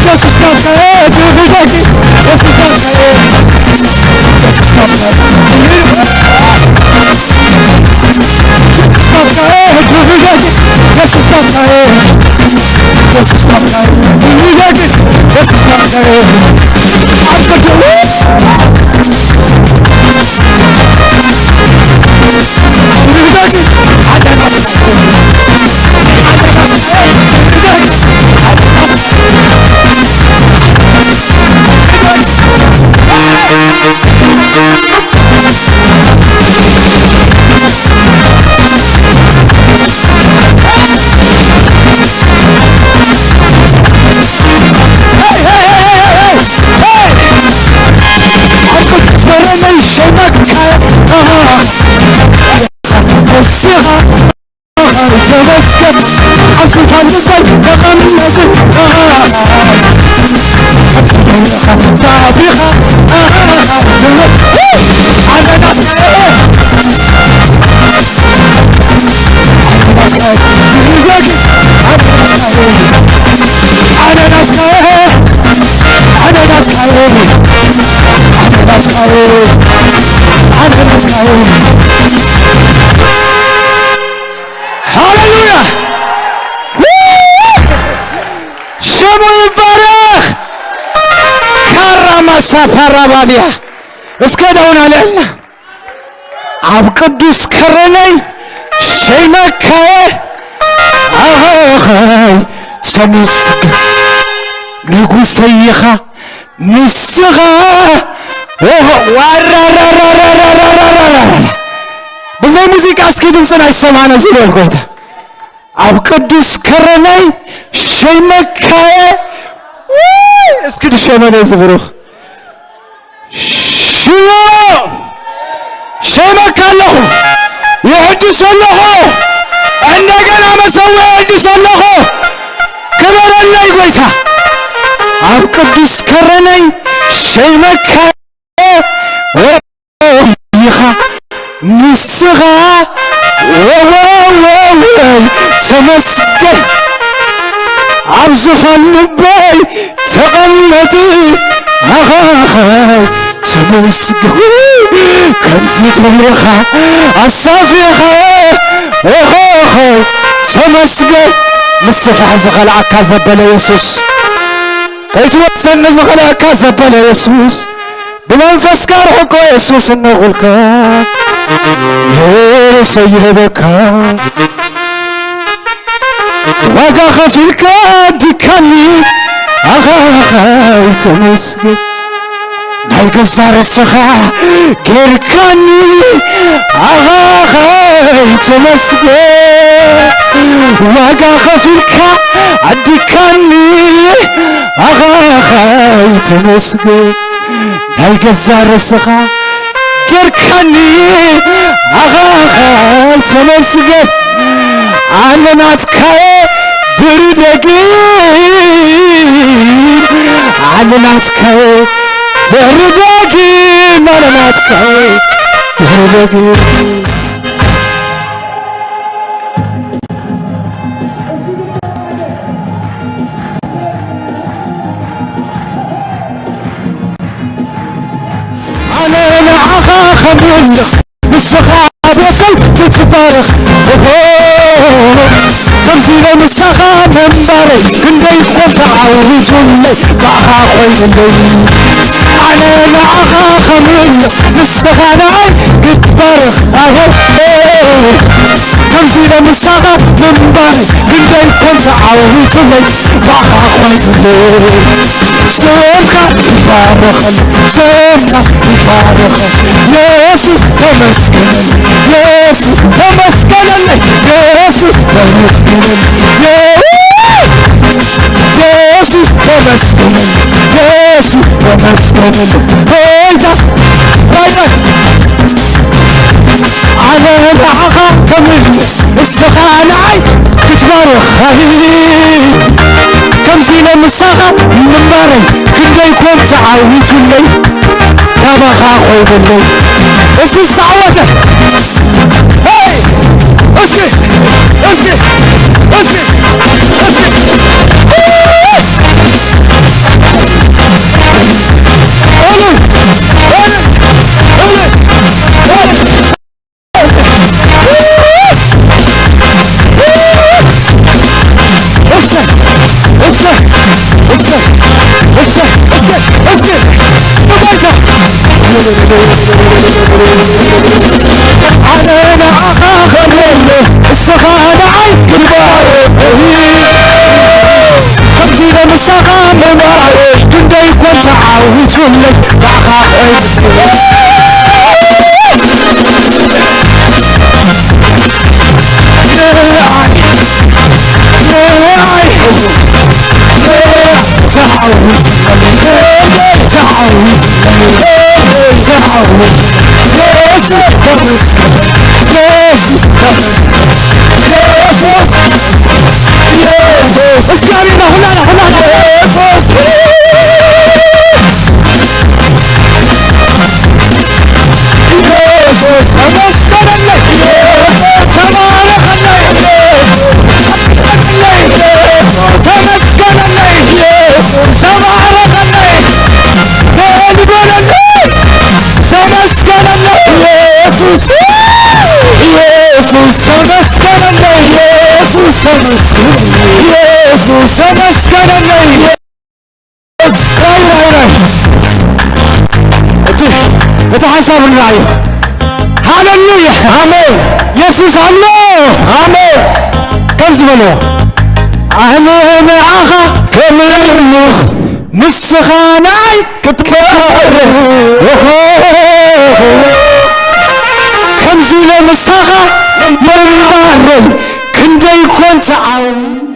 يسوس نسخة تردقي يسوس نسخة يسوس نسخة يسوس نسخة يسوس نسخة تردقي يسوس نسخة أبصر تردقي أنا نسخة الصغة تمسكت أمشي فندس بيت تغمسي سابقة أنا نسخة أنا نسخة أنا نسخة أنا نسخة هاليلويا شمو يبارك كرم سفر باليا اسكدون علينا عب قدوس كرني شيمك تمسك نقصيخة نسخة بزي موسيقى اسكي دمسنا يسمعنا زبال قويتا عب قدوس كرني شيمك اسكي دي شيماني زبروخ شيمك اللهم يحدث الله عندنا مسوى يحدث الله كبر الله قويتا عب قدوس كرني شيمك ويخا نسغا تمسكن عبزخ النبي تغمدي أخاي تمسكن كمزي تمرخا الصافيخا أخاي تمسكن مصفح زغلعك زبل يسوس كيتوسن زغلعك زبل يسوس بمنفس كارحكو يسوس النغلكا يا سيدك واقع خفيلك ديكاني أخاي تمسكن ناي قصار السخا كيركاني أخاي تمسكن واقع خفيلك ديكاني أخاي تمسكن ناي قصار السخا كيركاني أخاي تمسكن عنناتك دردقين عنناتك دردقين عنناتك دردقين أنا أخاخ منك بالسخاء بخل تتبارك تمزيل مسخا منبري كندي خوف عويت ولي معها خويلي أنا أخاخ منك مسخا نعي كتبارك تمزيل مسخا منبري كندي خوف عويت ولي معها خويلي سوخا يبارك سوخا يبارك يسوس تمسكن يسوس تمسكن يسوس تمسكن يسوس تمسكن يسوس تمسكن هيدا أنا أخاك من السخاناي كتبارك كمزينة مساخة من باري كندا يكون تعاويت اللي تابخا خوي باللي اسمي السعوة هاي اسمي اسمي اسمي أنا أخاخ منه السخانة عين كبار خمسين مسخة مناري كندا يكون تعاويت ولي بأخاخ حسب الرأي هاللويا آمين يسوع الله آمين كم زمنه أنا أخا كمل مسخاناي كتبار كم زمن مسخا من باري كندي كنت عاون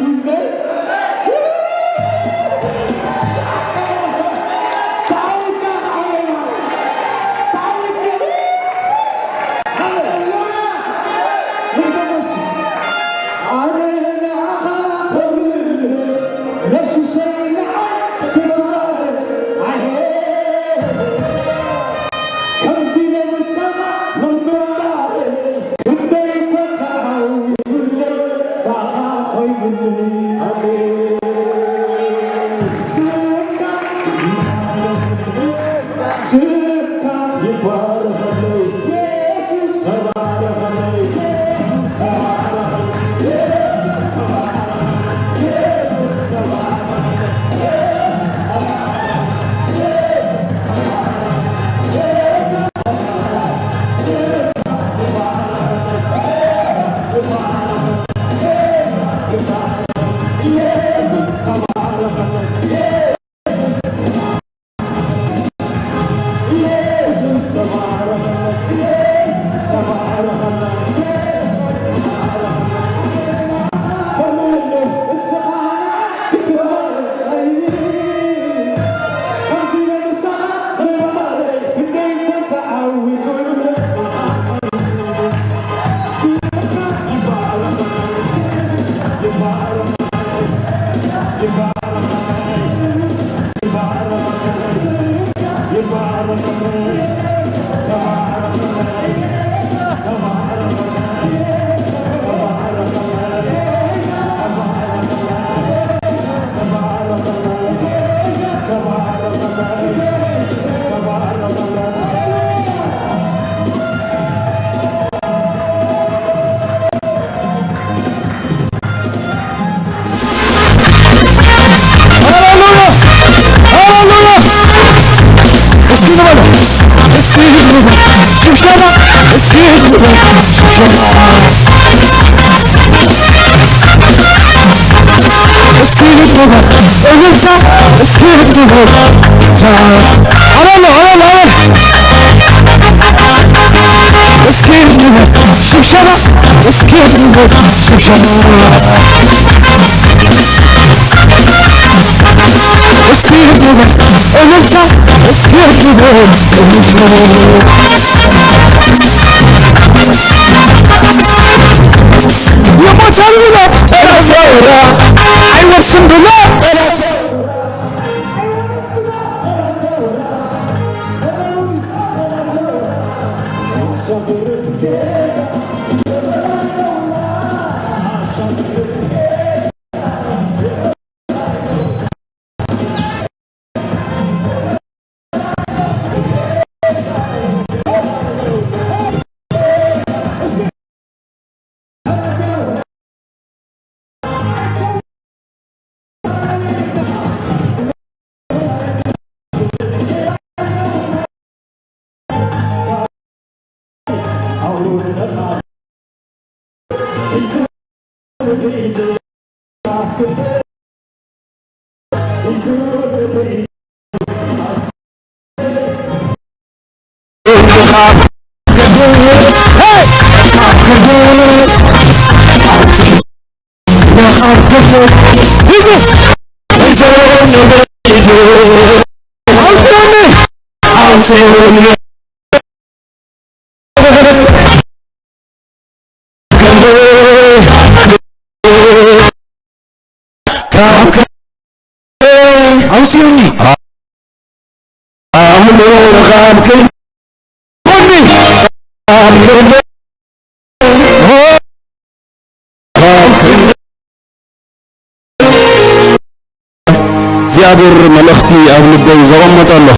እግዚአብሔር መልእክቲ ኣብ ልበይ ዘቐመጠ ኣሎ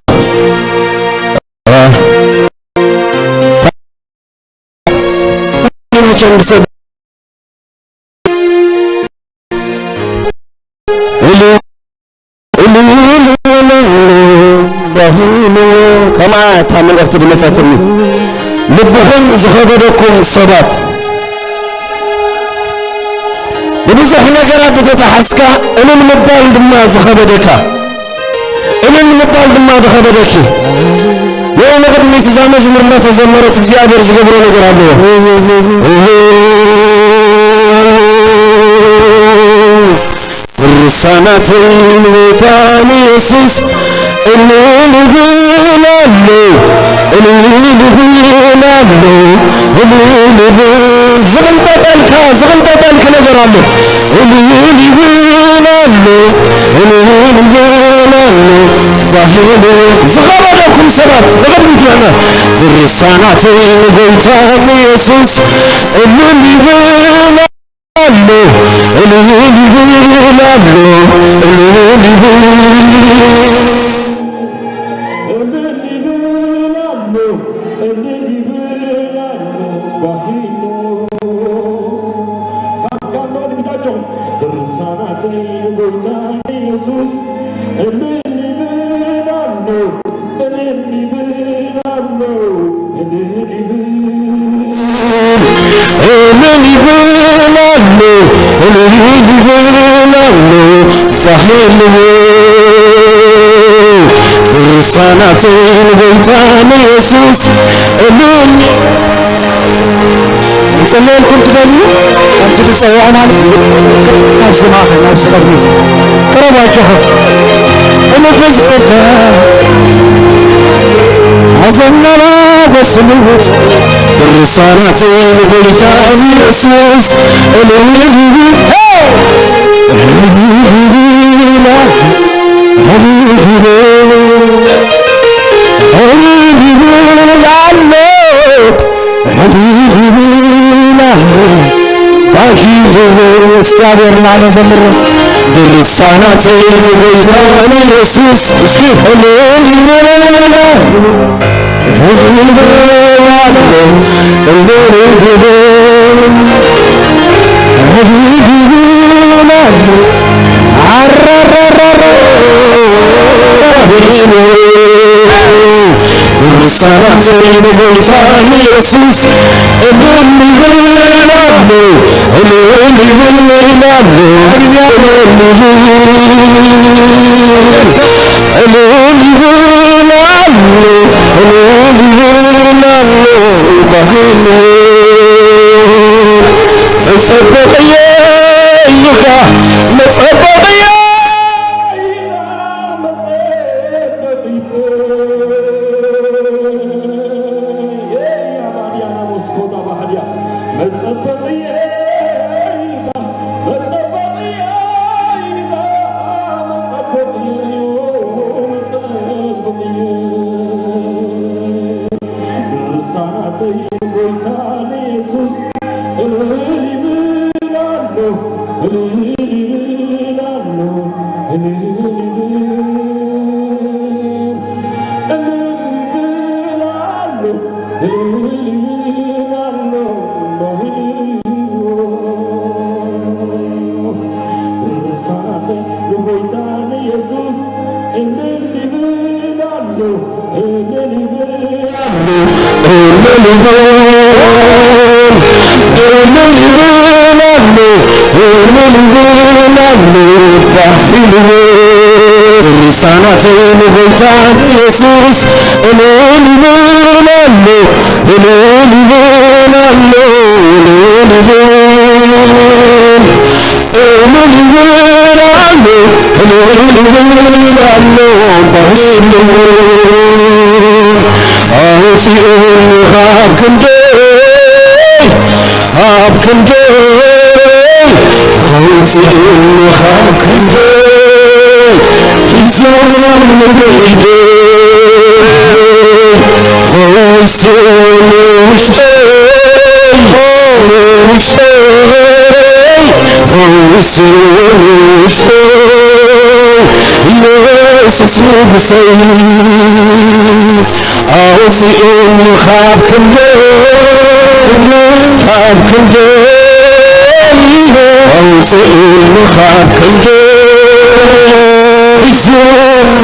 ከማ እታ መልእክቲ ድመፀትኒ ልብኹም ዝኸበደኩም ሰባት بنزح نجارات بتتحسك إلين مبال دما زخبدك إلين مبال دما زخبدك يوم قد ميت زامز مرنا تزمرت زيادة زجبرو نجارات الرسالتين وتاني يسوس اللي بيلالو اللي بيلالو اللي بيل زغنت تلك نجرالو اللي بيلالو اللي بيلالو باهلو زغبركم سبات بقد بيتوانا الرسالتين وتاني يسوس اللي بيلالو رسالتين بيتان يسوس أمين يسلم لكم تداني أنت تسوعنا نفس ما أخذ نفس قرميت قرب أجهر أنا فزقت عزمنا لا بسموت الرسالتين بيتان يسوس أمين هذه እግዚአብሔር ማለ ዘምር ድርሳናት በጎይታን ኢየሱስ ድርሳናት በጎይታን ኢየሱስ ድርሳናት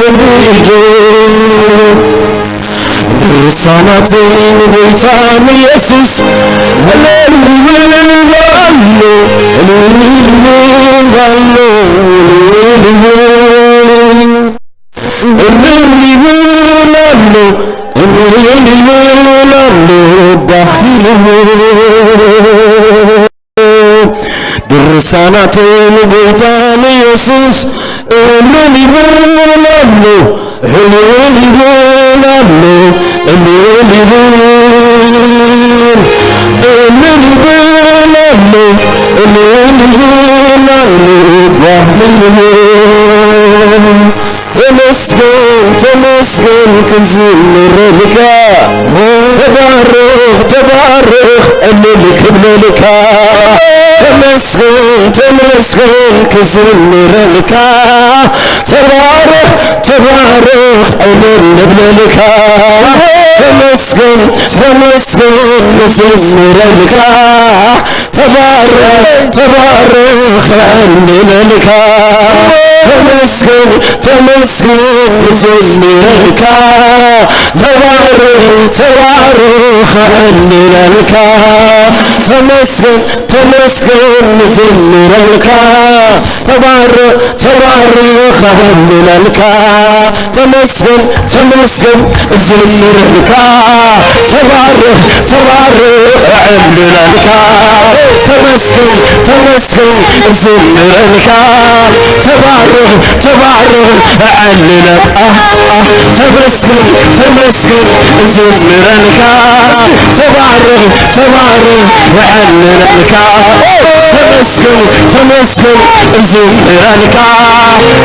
በጎይታን ኢየሱስ ድርሳናት በጎይታን ኢየሱስ ድርሳናት በጎይታን ኢየሱስ ተመስገን ክንዝምረልካ ተባረኽ እልልክብለልካ ተመስገን ክዝምረልካ ተባረኽ እልልብለልካ ተመስገን ክዝምረልካ ተባረኽ እልልልካ ተመስገን ክዝምረልካ ተባረኽ እልልልካ ተመስገን ክዝምረልካ ተባረኽ እልልልካ ተመስገን ክዝምረልካ ተባረኽ እልልልካ ተመስገን ክዝምረልካ ተባረኽ እልልልካ ተመስገን ክዝምረልካ ተባረኽ እልልልካ ተመስገን ክዝምረልካ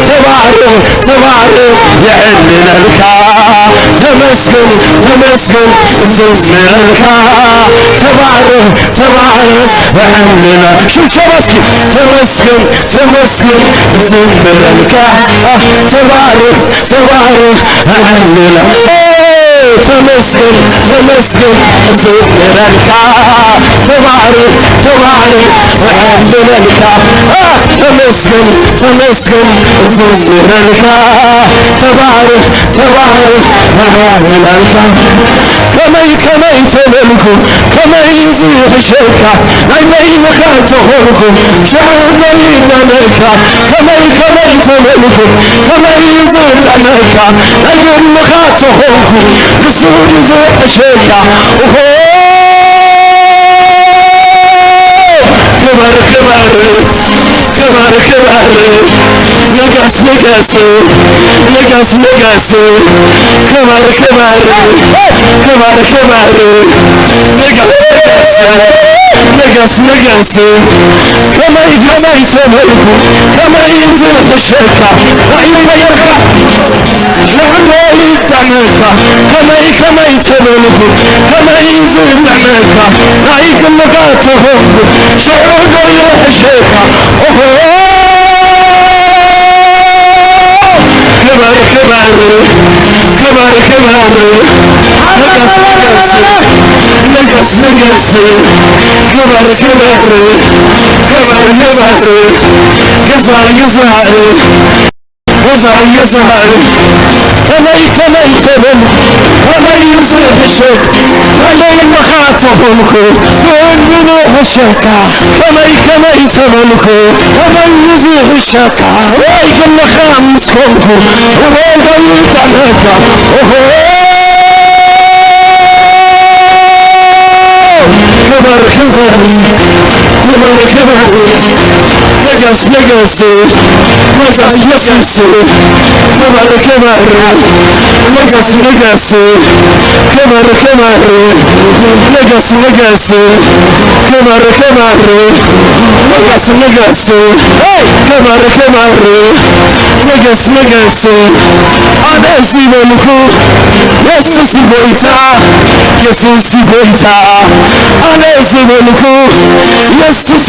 ተባረኽ እልልልካ تمسكن تمسكن تزمرك تبارك عملنا شو شبسكي تمسكن تمسكن تزمرك تبارك عملنا تمسكن تمسكن تزمرك تبارك عملنا تمسكن تمسكن تزمرك تبارك عملنا كمي تملكو كمي يزيح شيكا عيني مخاتهولكو شعرنا يتنكا كمي تملكو كمي يزيح تنكا عيني مخاتهولكو بسور يزيح شيكا كبر نقص كبر نقص كما يسمعكم كما ينزل في الشركة عيني يركع شعرنا يتعنكا كما يتملكم كما ينزل تعنكا عيك مقاتهم شعرنا يحشيكا كبر نقص كما يتبل كما ينزل الشيخ علي مخاطفكم سؤال بنوح الشيكا كما يتبلكم كما ينزل الشيكا ويك مخامسكم ويك يتعنكا كبر نقص مزح يسوس كبر نقص كبر نقص كبر نقص كبر نقص أنا سيبلكو يسوس بويتا أنا سيبلكو يسوس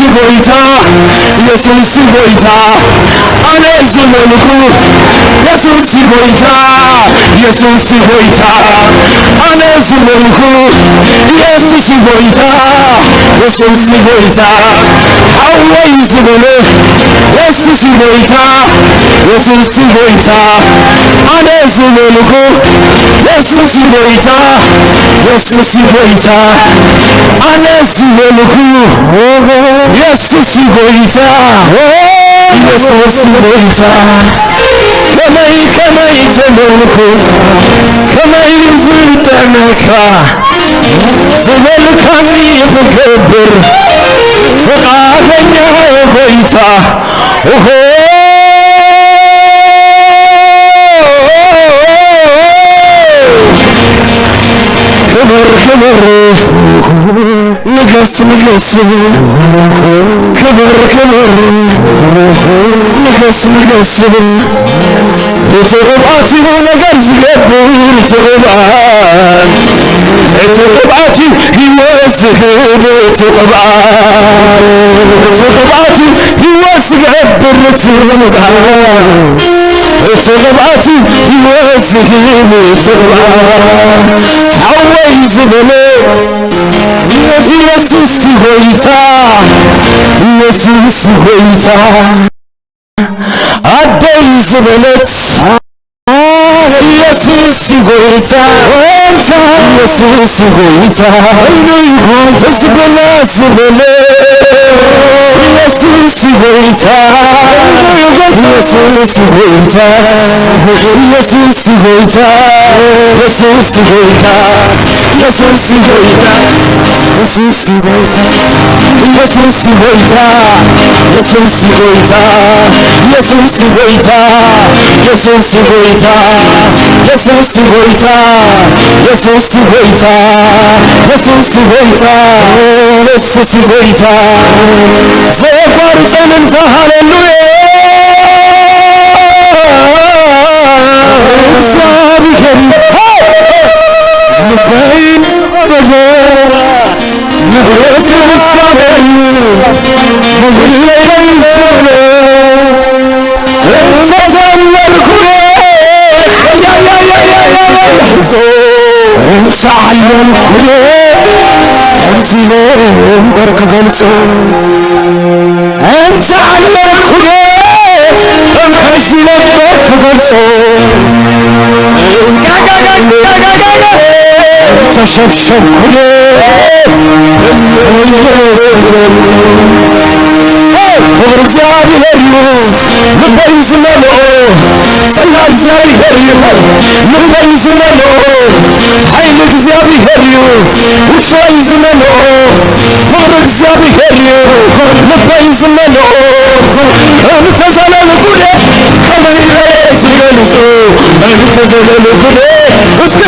بويتا أنا سيبلكو يسوس بويتا أنا سيبلكو يسوس بويتا حوي سيبلو يسوس بويتا أنا سيبلكو يسوس بويتا أنا سيبلكو يسوس بويتا كما يتملكو كما ينزل تعنكا زملكا يخبر فقادنا بويتا كبر نقص كبر نقص تغباتي ونقر زقبر تغباتي يوزهب تغباتي يوزقبر تغباتي يوزهب حوي زبلي يسوس هويتا أدي زبلت يسوس هويتا تزبلا زبلي يسوس هويتا هاليلويا ልበይን በገራ ምህረት ፍጻሜ ልበይን ዘመነ እንተዘመርኩ እንተ ዓለምኩ ከምሲሎም በርክ ገልጾ እንተ ዓለምኩ ከምሲሎም በርክ ገልጾ ተሸብሸብኩ ክብር እግዚአብሔር ልበይ ዝመልኦ ጽላል እግዚአብሔር ልበይ ዝመልኦ ኃይል እግዚአብሔር ውሽጠይ ዝመልኦ ክብር እግዚአብሔር ልበይ ዝመልኦ እንተዘለልኩኔ ከመይለ ዝገልጹ እንተዘለልኩኔ እስኪ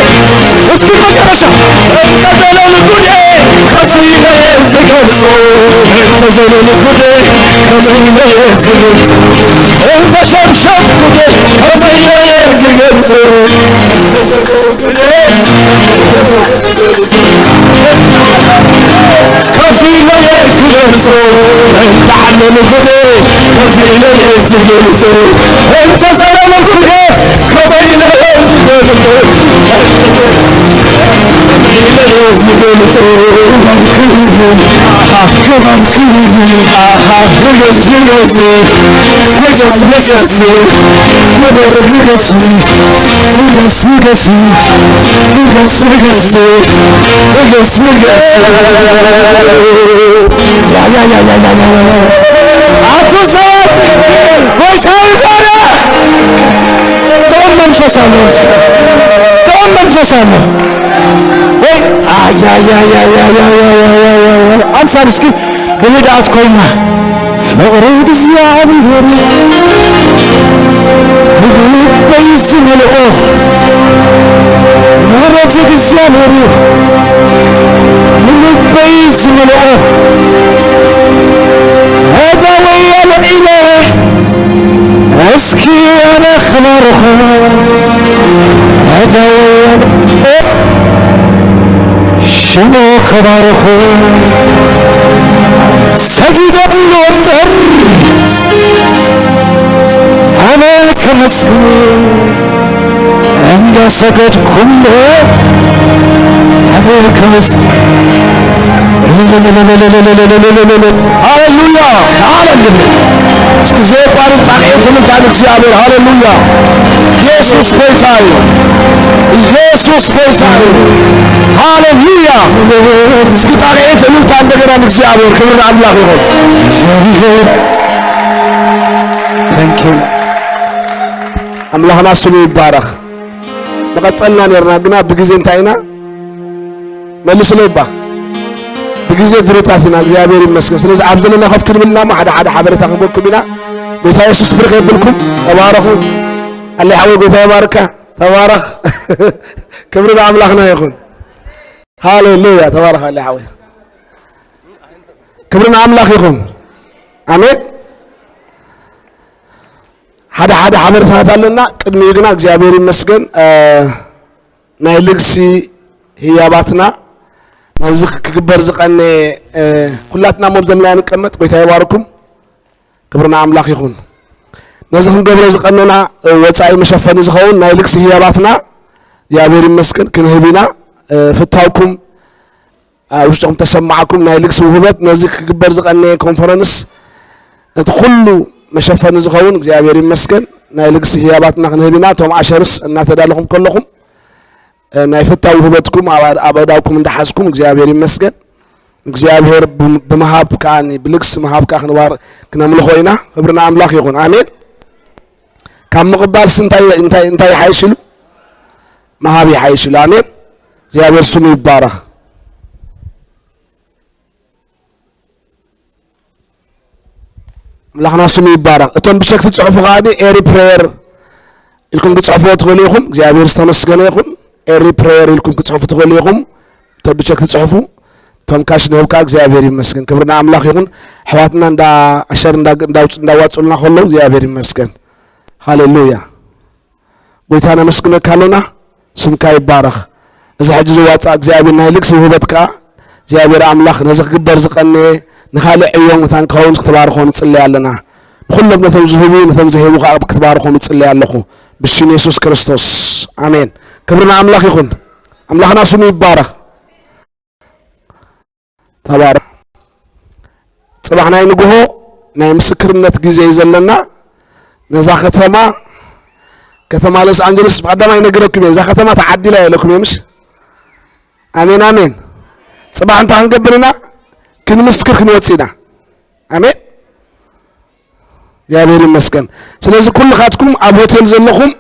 መጨረሻ እንተዘለልኩኔ ከመይለ ዝገልጹ እንተዘለልኩኔ ከመይለ ዝገልጹ እንተሸብሸብኩኔ ከመይለ ዝገልጹ ከሲለየ ዝገልጹ እንተ ዓለምኩኔ ከሲለየ ዝገልጹ እንተ ዘለልኩኔ ከመይለ ዝገልጹ መንፈሳለሁ ወይ አንሳር እስኪ በህዳት ኮይና ፍቅር እግዚአብሔር ልበይ ዝመልኦ ምህረት እግዚአብሔር ልበይ ዝመልኦ هدوي الإله اسكي أنا خبرهم هدوي شنو كبرهم سجد الومر أنا كمسكون عند سجد كله أنا كمسكون هاليلويا هاليلويا እስከዚህ ቃል ታቀይቱን እግዚአብሔር ሃሌሉያ ኢየሱስ ጌታዬ ኢየሱስ ጌታዬ ሃሌሉያ እስኪ ታቀይቱን እንደገና እግዚአብሔር ክብር አምላክ ይሁን እግዚአብሔር ታንክ ዩ አምላክና ስሙ ይባረክ መቀጸልና ነርና ግና በጊዜ እንታይና መልሶ ነው ይባ بجزء درتاتنا እግዚአብሔር ይመስገን ስለዚህ አብዘለና ኸፍክን ብልና ማሐዳ ሐዳ ሐበረታ ከንበልኩም ቢና ጌታ ኢየሱስ ብርክ ይብልኩም ተባረኩ አላህ ያው ጌታ ይባርካ ተባረክ ክብር አምላክና ይሁን ሃሌሉያ ተባረክ አላህ ያው ክብርና አምላክ ይሁን አሜን ሐዳ ሐዳ ሐበረታ አለና ቅድሚ ግና እግዚአብሔር ይመስገን ናይ ልግሲ ህያባትና نزق كبر زقني كلاتنا مبزلنا نقمط قيتا يباركم كبرنا املاك يكون نزق كبر زقننا وصاي مشفن زخون نايلكس هياباتنا يابير مسكن كنهبينا فتاوكم وشتم تسمعكم نايلكس وهبت نزق كبر زقني كونفرنس كله مشفن زخون يابير مسكن نايلكس هياباتنا كنهبينا توم عشرس እናተዳለኩም كلكم ናይፈታው ህበትኩም አባዳውኩም እንደሐስኩም እግዚአብሔር ይመስገን እግዚአብሔር በመሃብ ካኒ ብልክስ መሃብ ካኽንባር ክነምልኾይና ክብርና አምላክ ይሁን አሜን ካብ መቅባል እንታይ ሓይሽሉ መሃብ ይሓይሽሉ አሜን እግዚአብሔር ስሙ ይባረክ አምላክና ስሙ ይባረክ እቶም ብሸክት ጽሑፍ ካዲ ኤሪ ፕሬየር ኢልኩም ጽሑፍዎ ትኽእሉ ኢኹም እግዚአብሔር ዝተመስገነ ይኹን ኤሪ ፕሬየር ኢልኩም ጽሑፍ ትኽእሉ ኢኹም እቶም ብሸክት ጽሑፉ እቶም ካሽ ነውካ እግዚአብሔር ይመስገን ክብርና አምላክ ይኹን ሕዋትና እንዳ አሸር እንዳዋጽሉና ከለው እግዚአብሔር ይመስገን ሃሌሉያ ጎይታና መስግነ ካለና ስምካ ይባረክ إذا حجز واتس أجزابي نايلك سوهبتك زيابير أملاخ نزخ جبر زقني نخالع يوم مثلا كون تباركون تصلي علينا كلهم نتوزهبون نتوزهبوا تباركون تصلي عليكم بشين يسوع كريستوس آمين كبرنا أملاخ يكون أملاخنا سمي يبارك تبارك صباحنا ينقوه ناي مسكرنت جزء يزلنا نزاختما كتما لوس أنجلوس بعدما ينقرأكم نزاختما تعدي لا لكم يمش آمين آمين صباح أنت هنقبلنا كن مسكر كنوتينا آمين يا بير المسكن سلازم كل خاتكم أبوتيل زلهم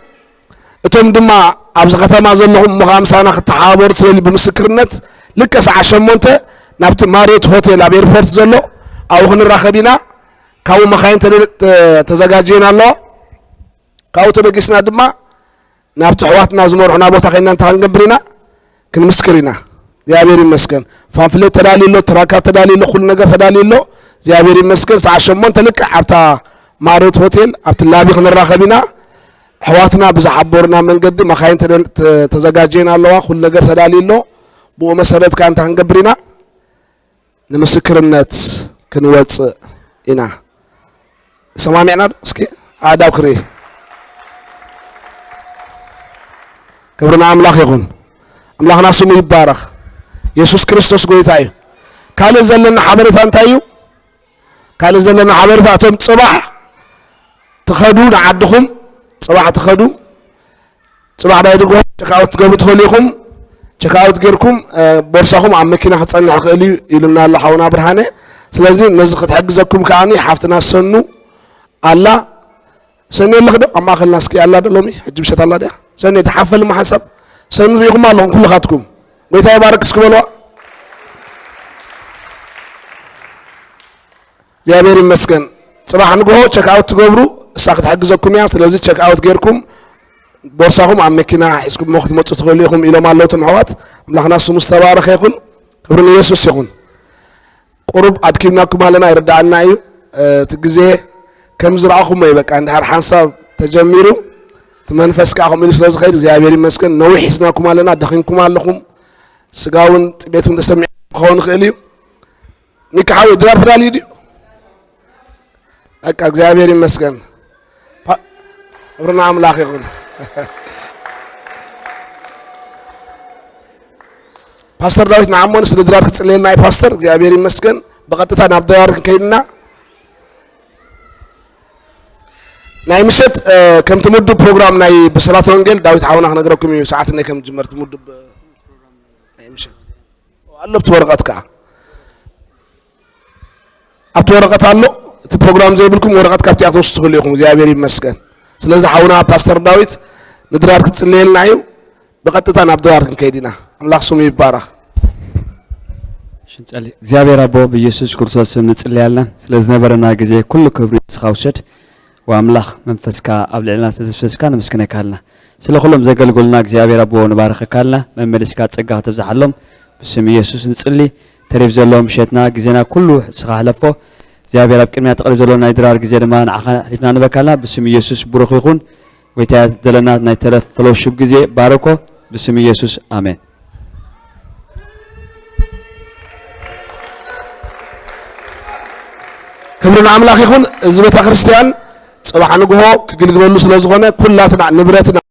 أتوم دما أبزختما زلهم مغامسانا تحاور تولي بمسكرنت لك ساعة شمونته نبت ماريت هوتيل أبير فورت زلو أو هن راخبينا كاو مخاين تزجاجين الله كاو تبقيسنا دما نبت حواتنا زمور حنا بوتا خينا نتهنقبرنا كن مسكرنا يا بير المسكن فانفلت تدالي له تراكات تدالي له كل نجار تدالي له يا بير المسكن ساعة شمون تلك عبتا ماريت هوتيل عبت اللابي خن راخبينا حواتنا بزحبورنا من قد مخاين تزجاجين الله كل نجار تدالي له بو مسرت كان تهنقبرنا نمسكرنات كنوات إنا سمعنا اسكي عاداو كري كبرنا أملاخ يكون أملاخنا سمو يبارك يسوع كريستوس قويتاي قال زلنا حبرت أنتايو قال زلنا حبرت أتوم صباح تخدون عدكم صباح تخدو صباح دايدكم تكاوت قبل تخليكم تكاوت غيركم بورصاكم عم مكينة حتصنع قلي يلنا الله حونا برهانه سلازم نزق تحجزكم كأني حفتنا سنو الله سنة الله ده أما خلنا سكي الله ده لومي حجب شت الله ده سنة تحفل ما حسب سنة يقوم الله كل خاتكم ويتها بارك سكوا الله يا بير المسكن صباح نقول تشك أوت تقبرو ساقط حجزكم يا سلازم تشك أوت غيركم بورصاهم عم مكينة حسكم مخد ما تدخليهم إلى ما الله تمحوات ملخنا سمو استبارك يكون خبرنا يسوع يكون قرب أدكيمناكم علينا يردعنا أيو تجزيه كم زرعكم ما يبقى عند هر حنصاب تجميرو تمنفس كأخم إلى سلاز خير زي أبيري مسكن نوي حسناكم علينا دخينكم علىكم سجاون بيتون تسمع خون خيليو نكحاول درار ثرالي دي أك زي أبيري مسكن رنا عم لاخيكم باستر داويت نعمون سلدرار كتسلين ناي باستر زي أبيري مسكن بقطتها نبدأ كيدنا ناي مشت كم تمدو برنامج ناي بصلاة وانجيل داويت حاونا هنقرأكم ساعتنا كم جمرة تمدو ناي مشت وقلب تورقتك أبتورقت الله البرنامج زي بالكم ورقتك بتاعتوش تخليكم زي أبيري مسكن سلازم حاونا باستر داويت ندرار كتسلين نايو بقطتها نبدأ كيدنا الله سمي يبارك شنتقلي እግዚአብሔር አቦ በኢየሱስ ክርስቶስ ስም እንጸልያለን ስለዝነበረና ጊዜ ኩሉ ክብር ይስኻውሸድ ወአምላኽ መንፈስካ ኣብ ልዕልና ስለዝፈስካ ንመስክነካልና ስለ ኩሎም ዘገልግሉና እግዚአብሔር አቦ ንባረኸካልና መመለስካ ጸጋ ተብዛሐሎም በስም ኢየሱስ እንጸልይ ተሪፍ ዘሎም ሸትና ጊዜና ኩሉ ስኻ ሕለፎ እግዚአብሔር ኣብ ቅድሚያ ተቐሪ ዘሎ ናይ ድራር ጊዜ ድማ ንዓኻ ሒፍና ንበካልና በስም ኢየሱስ ብሩኽ ይኹን ወይታ ዘለና ናይ ተረፍ ፌሎሺፕ ጊዜ ባረኮ በስም ኢየሱስ አሜን كبرنا أملاك يكون زبطة كريستيان صباح نجوه كجلجلوا سلازقنا كلاتنا نبرتنا